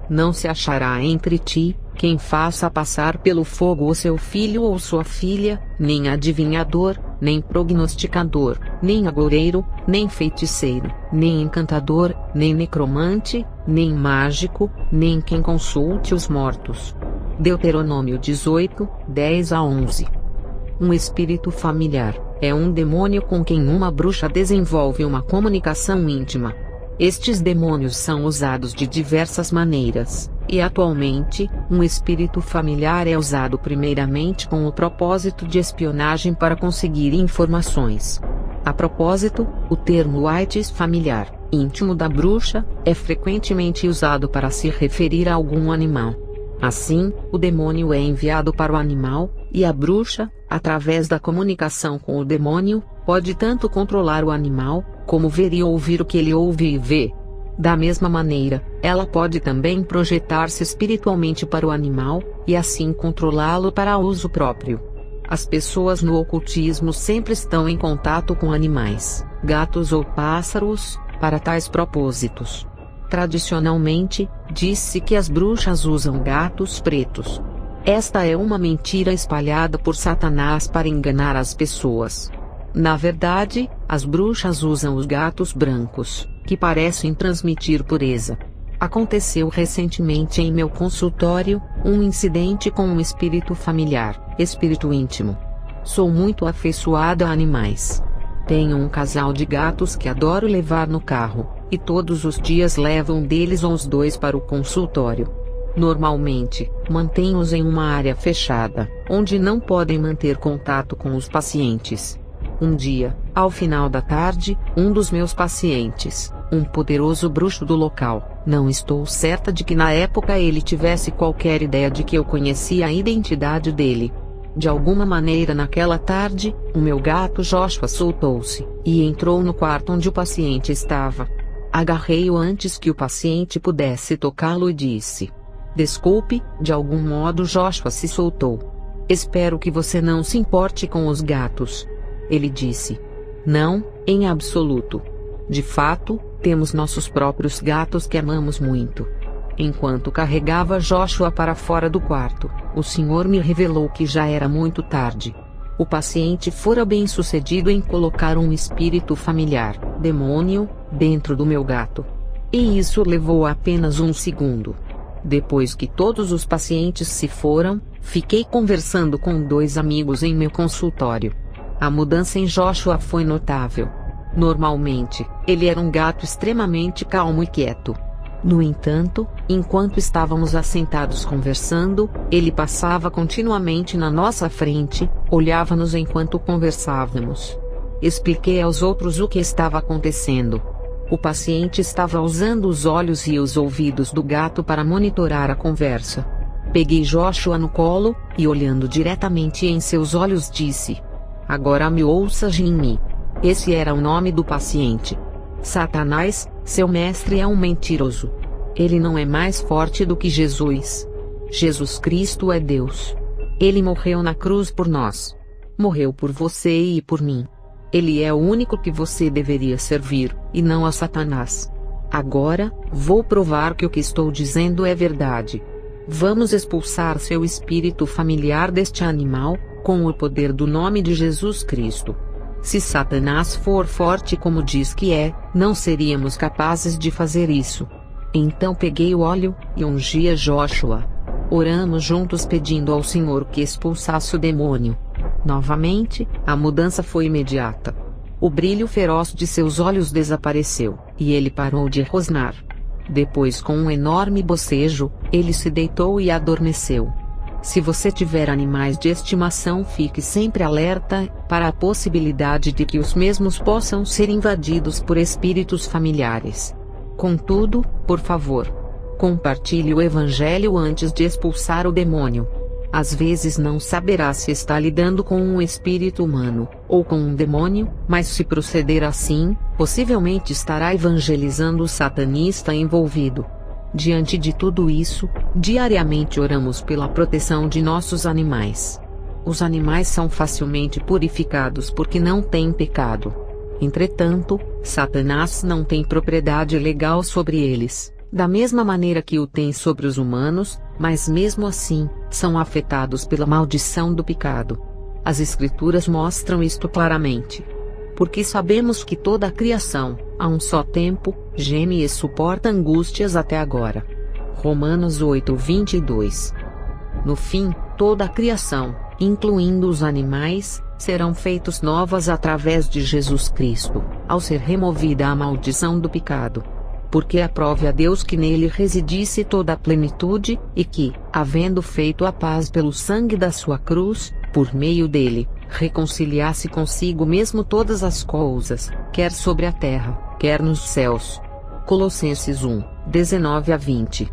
Não se achará entre ti quem faça passar pelo fogo o seu filho ou sua filha, nem adivinhador, nem prognosticador, nem agoureiro, nem feiticeiro, nem encantador, nem necromante, nem mágico, nem quem consulte os mortos. Deuteronômio 18, 10 a 11. Um espírito familiar é um demônio com quem uma bruxa desenvolve uma comunicação íntima. Estes demônios são usados de diversas maneiras, e atualmente, um espírito familiar é usado primeiramente com o propósito de espionagem para conseguir informações. A propósito, o termo Whites familiar, íntimo da bruxa, é frequentemente usado para se referir a algum animal. Assim, o demônio é enviado para o animal, e a bruxa, através da comunicação com o demônio, pode tanto controlar o animal, como ver e ouvir o que ele ouve e vê. Da mesma maneira, ela pode também projetar-se espiritualmente para o animal, e assim controlá-lo para uso próprio. As pessoas no ocultismo sempre estão em contato com animais, gatos ou pássaros, para tais propósitos. Tradicionalmente, diz-se que as bruxas usam gatos pretos. Esta é uma mentira espalhada por Satanás para enganar as pessoas. Na verdade, as bruxas usam os gatos brancos, que parecem transmitir pureza. Aconteceu recentemente em meu consultório, um incidente com um espírito familiar, espírito íntimo. Sou muito afeiçoada a animais. Tenho um casal de gatos que adoro levar no carro, e todos os dias levo um deles ou os dois para o consultório. Normalmente, mantenho-os em uma área fechada, onde não podem manter contato com os pacientes. Um dia, ao final da tarde, um dos meus pacientes, um poderoso bruxo do local, não estou certa de que na época ele tivesse qualquer ideia de que eu conhecia a identidade dele. De alguma maneira naquela tarde, o meu gato Joshua soltou-se, e entrou no quarto onde o paciente estava. Agarrei-o antes que o paciente pudesse tocá-lo e disse: "Desculpe, de algum modo Joshua se soltou. Espero que você não se importe com os gatos." Ele disse: "Não, em absoluto. De fato, temos nossos próprios gatos que amamos muito." Enquanto carregava Joshua para fora do quarto, o Senhor me revelou que já era muito tarde. O paciente fora bem-sucedido em colocar um espírito familiar, demônio, dentro do meu gato. E isso levou apenas 1 segundo. Depois que todos os pacientes se foram, fiquei conversando com 2 amigos em meu consultório. A mudança em Joshua foi notável. Normalmente, ele era um gato extremamente calmo e quieto. No entanto, enquanto estávamos assentados conversando, ele passava continuamente na nossa frente, olhava-nos enquanto conversávamos. Expliquei aos outros o que estava acontecendo. O paciente estava usando os olhos e os ouvidos do gato para monitorar a conversa. Peguei Joshua no colo, e olhando diretamente em seus olhos disse: "Agora me ouça, Jimmy." Esse era o nome do paciente. Satanás, seu mestre, é um mentiroso. Ele não é mais forte do que Jesus. Jesus Cristo é Deus. Ele morreu na cruz por nós. Morreu por você e por mim. Ele é o único que você deveria servir, e não a Satanás. Agora, vou provar que o que estou dizendo é verdade. Vamos expulsar seu espírito familiar deste animal, com o poder do nome de Jesus Cristo. Se Satanás for forte como diz que é, não seríamos capazes de fazer isso. Então peguei o óleo, e ungi a Joshua. Oramos juntos pedindo ao Senhor que expulsasse o demônio. Novamente, a mudança foi imediata. O brilho feroz de seus olhos desapareceu, e ele parou de rosnar. Depois, com um enorme bocejo, ele se deitou e adormeceu. Se você tiver animais de estimação, fique sempre alerta para a possibilidade de que os mesmos possam ser invadidos por espíritos familiares. Contudo, por favor, compartilhe o evangelho antes de expulsar o demônio. Às vezes não saberá se está lidando com um espírito humano, ou com um demônio, mas se proceder assim, possivelmente estará evangelizando o satanista envolvido. Diante de tudo isso, diariamente oramos pela proteção de nossos animais. Os animais são facilmente purificados porque não têm pecado. Entretanto, Satanás não tem propriedade legal sobre eles, da mesma maneira que o tem sobre os humanos, mas mesmo assim, são afetados pela maldição do pecado. As Escrituras mostram isto claramente. Porque sabemos que toda a criação, a um só tempo, geme e suporta angústias até agora. Romanos 8:22. No fim, toda a criação, incluindo os animais, serão feitos novas através de Jesus Cristo, ao ser removida a maldição do pecado. Porque aprove a Deus que nele residisse toda a plenitude, e que, havendo feito a paz pelo sangue da sua cruz, por meio dele, reconciliasse consigo mesmo todas as coisas, quer sobre a terra, quer nos céus. Colossenses 1:19-20.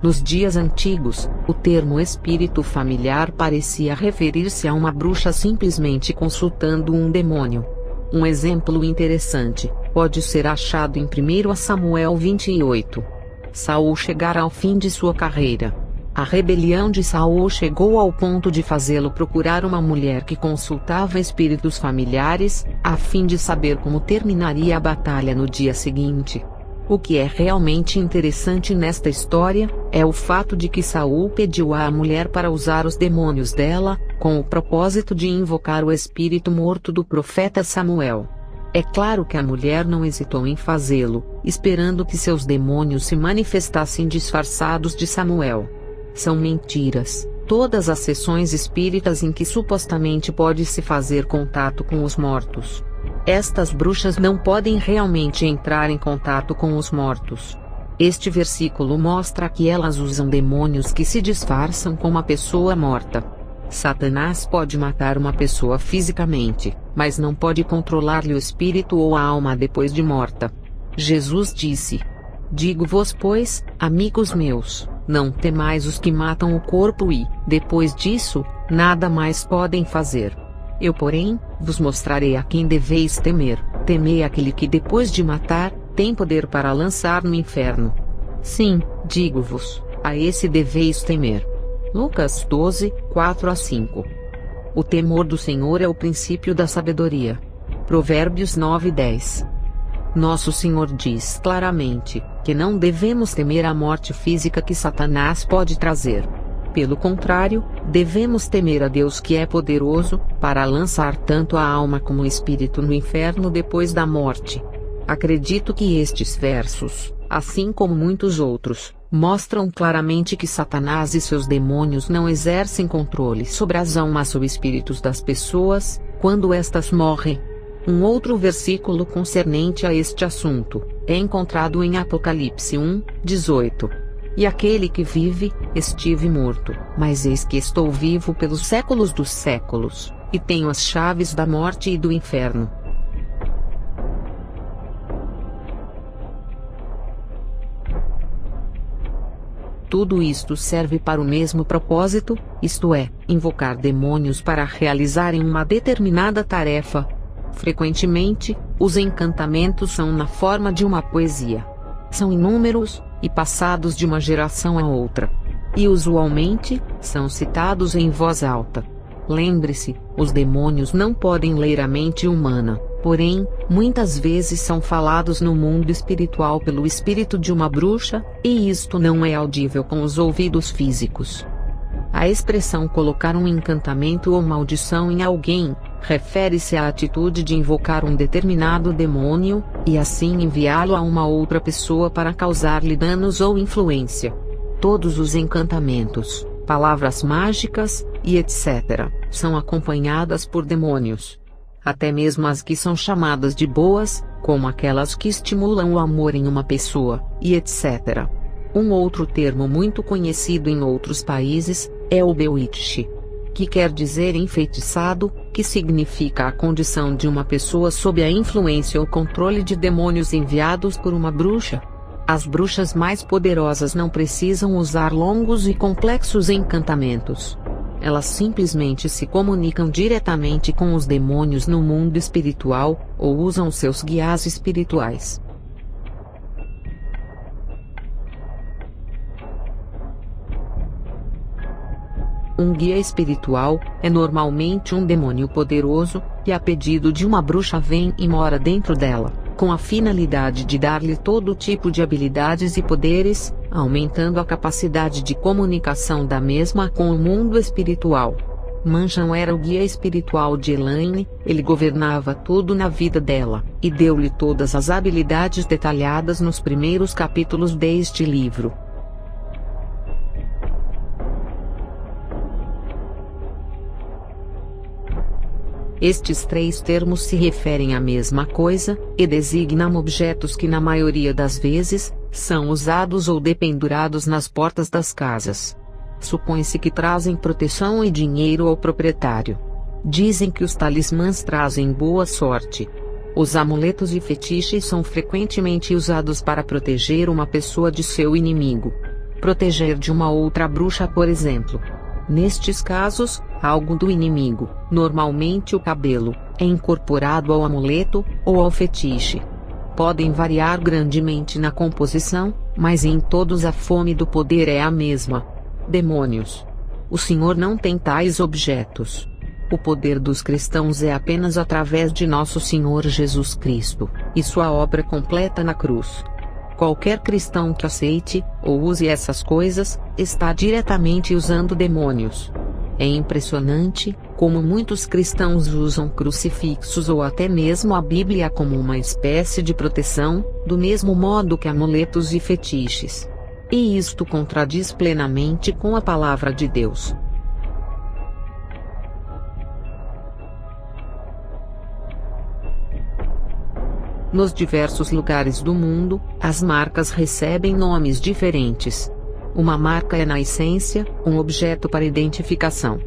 Nos dias antigos, o termo espírito familiar parecia referir-se a uma bruxa simplesmente consultando um demônio. Um exemplo interessante pode ser achado em 1 Samuel 28. Saul chegara ao fim de sua carreira. A rebelião de Saul chegou ao ponto de fazê-lo procurar uma mulher que consultava espíritos familiares, a fim de saber como terminaria a batalha no dia seguinte. O que é realmente interessante nesta história, é o fato de que Saul pediu à mulher para usar os demônios dela, com o propósito de invocar o espírito morto do profeta Samuel. É claro que a mulher não hesitou em fazê-lo, esperando que seus demônios se manifestassem disfarçados de Samuel. São mentiras, todas as sessões espíritas em que supostamente pode-se fazer contato com os mortos. Estas bruxas não podem realmente entrar em contato com os mortos. Este versículo mostra que elas usam demônios que se disfarçam com uma pessoa morta. Satanás pode matar uma pessoa fisicamente, mas não pode controlar-lhe o espírito ou a alma depois de morta. Jesus disse: "Digo-vos, pois, amigos meus, não temais os que matam o corpo e, depois disso, nada mais podem fazer. Eu, porém, vos mostrarei a quem deveis temer. Temei aquele que depois de matar, tem poder para lançar no inferno. Sim, digo-vos, a esse deveis temer." Lucas 12:4-5. O temor do Senhor é o princípio da sabedoria. Provérbios 9:10. Nosso Senhor diz claramente que não devemos temer a morte física que Satanás pode trazer. Pelo contrário, devemos temer a Deus, que é poderoso para lançar tanto a alma como o espírito no inferno depois da morte. Acredito que estes versos, assim como muitos outros, mostram claramente que Satanás e seus demônios não exercem controle sobre as almas ou espíritos das pessoas quando estas morrem. Um outro versículo concernente a este assunto é encontrado em Apocalipse 1:18. E aquele que vive, estive morto, mas eis que estou vivo pelos séculos dos séculos, e tenho as chaves da morte e do inferno. Tudo isto serve para o mesmo propósito, isto é, invocar demônios para realizarem uma determinada tarefa. Frequentemente, os encantamentos são na forma de uma poesia. São inúmeros, e passados de uma geração a outra. E usualmente, são citados em voz alta. Lembre-se, os demônios não podem ler a mente humana, porém, muitas vezes são falados no mundo espiritual pelo espírito de uma bruxa, e isto não é audível com os ouvidos físicos. A expressão colocar um encantamento ou maldição em alguém refere-se à atitude de invocar um determinado demônio, e assim enviá-lo a uma outra pessoa para causar-lhe danos ou influência. Todos os encantamentos, palavras mágicas, e etc., são acompanhadas por demônios. Até mesmo as que são chamadas de boas, como aquelas que estimulam o amor em uma pessoa, e etc. Um outro termo muito conhecido em outros países é o bewitch, que quer dizer enfeitiçado, que significa a condição de uma pessoa sob a influência ou controle de demônios enviados por uma bruxa. As bruxas mais poderosas não precisam usar longos e complexos encantamentos. Elas simplesmente se comunicam diretamente com os demônios no mundo espiritual, ou usam seus guias espirituais. Um guia espiritual é normalmente um demônio poderoso, que a pedido de uma bruxa vem e mora dentro dela, com a finalidade de dar-lhe todo tipo de habilidades e poderes, aumentando a capacidade de comunicação da mesma com o mundo espiritual. Mancham era o guia espiritual de Elaine, ele governava tudo na vida dela, e deu-lhe todas as habilidades detalhadas nos primeiros capítulos deste livro. Estes três termos se referem à mesma coisa, e designam objetos que na maioria das vezes, são usados ou dependurados nas portas das casas. Supõe-se que trazem proteção e dinheiro ao proprietário. Dizem que os talismãs trazem boa sorte. Os amuletos e fetiches são frequentemente usados para proteger uma pessoa de seu inimigo. Proteger de uma outra bruxa, por exemplo. Nestes casos, algo do inimigo, normalmente o cabelo, é incorporado ao amuleto, ou ao fetiche. Podem variar grandemente na composição, mas em todos a fome do poder é a mesma. Demônios. O Senhor não tem tais objetos. O poder dos cristãos é apenas através de nosso Senhor Jesus Cristo, e sua obra completa na cruz. Qualquer cristão que aceite, ou use essas coisas, está diretamente usando demônios. É impressionante, como muitos cristãos usam crucifixos ou até mesmo a Bíblia como uma espécie de proteção, do mesmo modo que amuletos e fetiches. E isto contradiz plenamente com a palavra de Deus. Nos diversos lugares do mundo, as marcas recebem nomes diferentes. Uma marca é na essência, um objeto para identificação.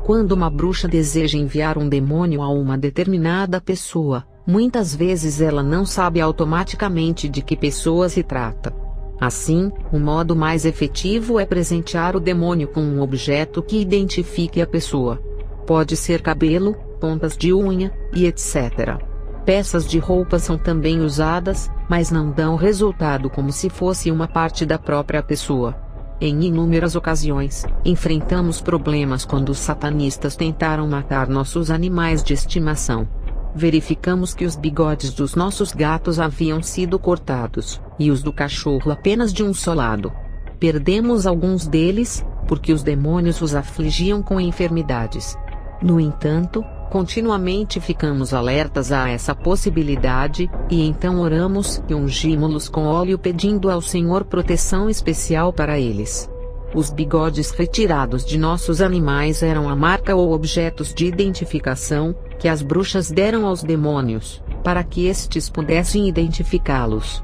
Quando uma bruxa deseja enviar um demônio a uma determinada pessoa, muitas vezes ela não sabe automaticamente de que pessoa se trata. Assim, o modo mais efetivo é presentear o demônio com um objeto que identifique a pessoa. Pode ser cabelo, pontas de unha, e etc. Peças de roupa são também usadas, mas não dão resultado como se fosse uma parte da própria pessoa. Em inúmeras ocasiões, enfrentamos problemas quando os satanistas tentaram matar nossos animais de estimação. Verificamos que os bigodes dos nossos gatos haviam sido cortados, e os do cachorro apenas de um só lado. Perdemos alguns deles, porque os demônios os afligiam com enfermidades. No entanto, continuamente ficamos alertas a essa possibilidade, e então oramos e ungimos-los com óleo pedindo ao Senhor proteção especial para eles. Os bigodes retirados de nossos animais eram a marca ou objetos de identificação, que as bruxas deram aos demônios, para que estes pudessem identificá-los.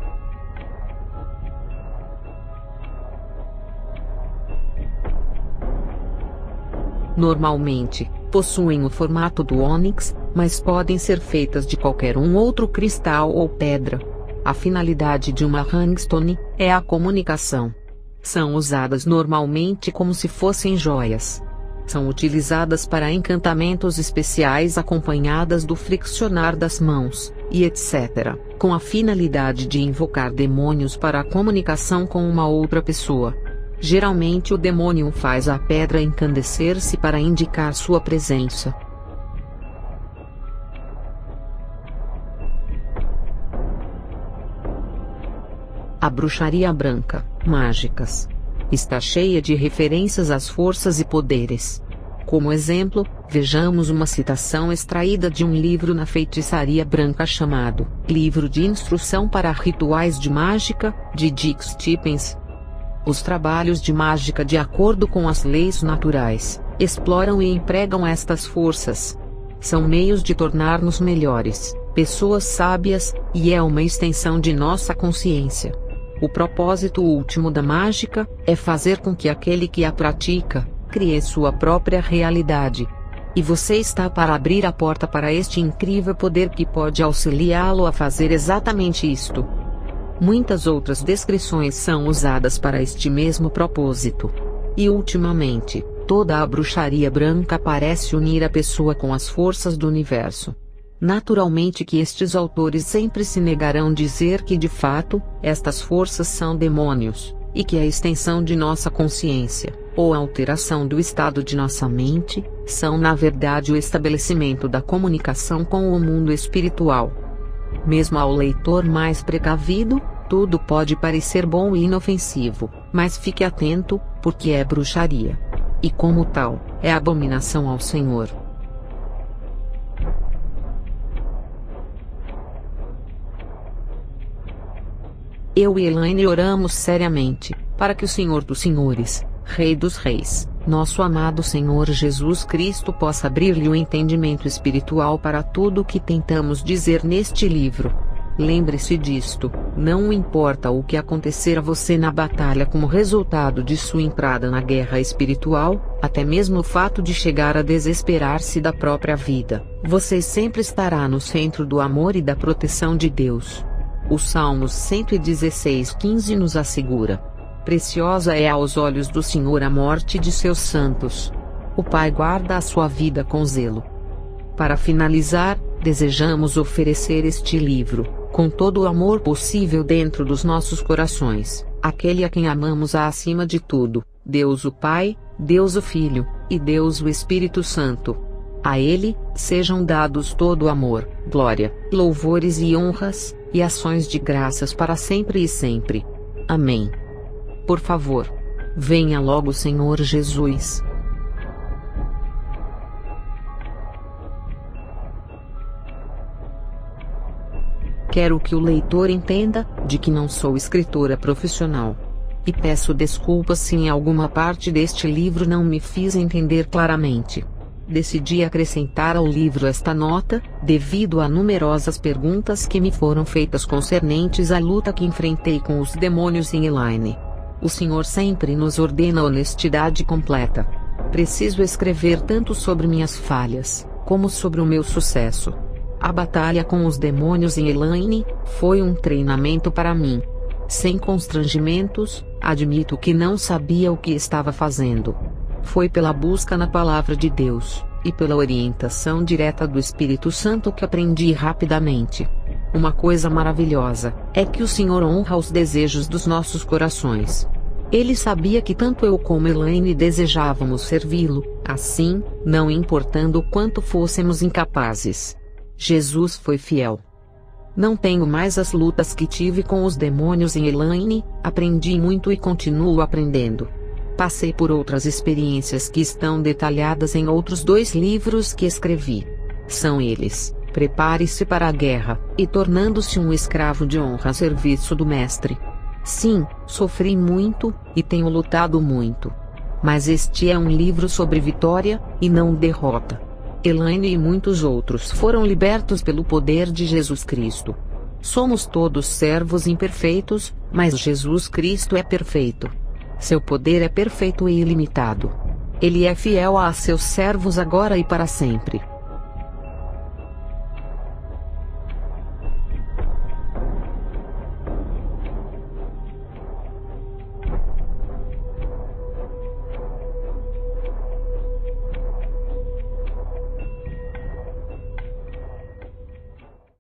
Normalmente, possuem o formato do ônix, mas podem ser feitas de qualquer outro cristal ou pedra. A finalidade de uma hangstone é a comunicação. São usadas normalmente como se fossem joias. São utilizadas para encantamentos especiais acompanhadas do friccionar das mãos, e etc., com a finalidade de invocar demônios para a comunicação com uma outra pessoa. Geralmente o demônio faz a pedra encandecer-se para indicar sua presença. A bruxaria branca, mágicas, está cheia de referências às forças e poderes. Como exemplo, vejamos uma citação extraída de um livro na feitiçaria branca chamado Livro de Instrução para Rituais de Mágica, de Dick Stephens. Os trabalhos de mágica de acordo com as leis naturais, exploram e empregam estas forças. São meios de tornar-nos melhores, pessoas sábias, e é uma extensão de nossa consciência. O propósito último da mágica é fazer com que aquele que a pratica crie sua própria realidade. E você está para abrir a porta para este incrível poder que pode auxiliá-lo a fazer exatamente isto. Muitas outras descrições são usadas para este mesmo propósito. E ultimamente, toda a bruxaria branca parece unir a pessoa com as forças do universo. Naturalmente que estes autores sempre se negarão dizer que de fato, estas forças são demônios, e que a extensão de nossa consciência, ou a alteração do estado de nossa mente, são na verdade o estabelecimento da comunicação com o mundo espiritual. Mesmo ao leitor mais precavido, tudo pode parecer bom e inofensivo, mas fique atento, porque é bruxaria. E como tal, é abominação ao Senhor. Eu e Elaine oramos seriamente, para que o Senhor dos Senhores, Rei dos Reis, nosso amado Senhor Jesus Cristo possa abrir-lhe o entendimento espiritual para tudo o que tentamos dizer neste livro. Lembre-se disto, não importa o que acontecer a você na batalha como resultado de sua entrada na guerra espiritual, até mesmo o fato de chegar a desesperar-se da própria vida, você sempre estará no centro do amor e da proteção de Deus. O Salmos 116:15 nos assegura: preciosa é aos olhos do Senhor a morte de seus santos. O Pai guarda a sua vida com zelo. Para finalizar, desejamos oferecer este livro, com todo o amor possível dentro dos nossos corações, àquele a quem amamos acima de tudo, Deus o Pai, Deus o Filho, e Deus o Espírito Santo. A Ele, sejam dados todo o amor, glória, louvores e honras, e ações de graças para sempre e sempre. Amém. Por favor, venha logo, Senhor Jesus. Quero que o leitor entenda, de que não sou escritora profissional. E peço desculpas se em alguma parte deste livro não me fiz entender claramente. Decidi acrescentar ao livro esta nota, devido a numerosas perguntas que me foram feitas concernentes à luta que enfrentei com os demônios em Elaine. O Senhor sempre nos ordena honestidade completa. Preciso escrever tanto sobre minhas falhas, como sobre o meu sucesso. A batalha com os demônios em Elaine foi um treinamento para mim. Sem constrangimentos, admito que não sabia o que estava fazendo. Foi pela busca na palavra de Deus, e pela orientação direta do Espírito Santo que aprendi rapidamente. Uma coisa maravilhosa é que o Senhor honra os desejos dos nossos corações. Ele sabia que tanto eu como Elaine desejávamos servi-lo, assim, não importando o quanto fôssemos incapazes. Jesus foi fiel. Não tenho mais as lutas que tive com os demônios em Elaine, aprendi muito e continuo aprendendo. Passei por outras experiências que estão detalhadas em outros 2 livros que escrevi. São eles: Prepare-se para a Guerra, e Tornando-se um Escravo de Honra a Serviço do Mestre. Sim, sofri muito, e tenho lutado muito. Mas este é um livro sobre vitória, e não derrota. Elaine e muitos outros foram libertos pelo poder de Jesus Cristo. Somos todos servos imperfeitos, mas Jesus Cristo é perfeito. Seu poder é perfeito e ilimitado. Ele é fiel a seus servos agora e para sempre.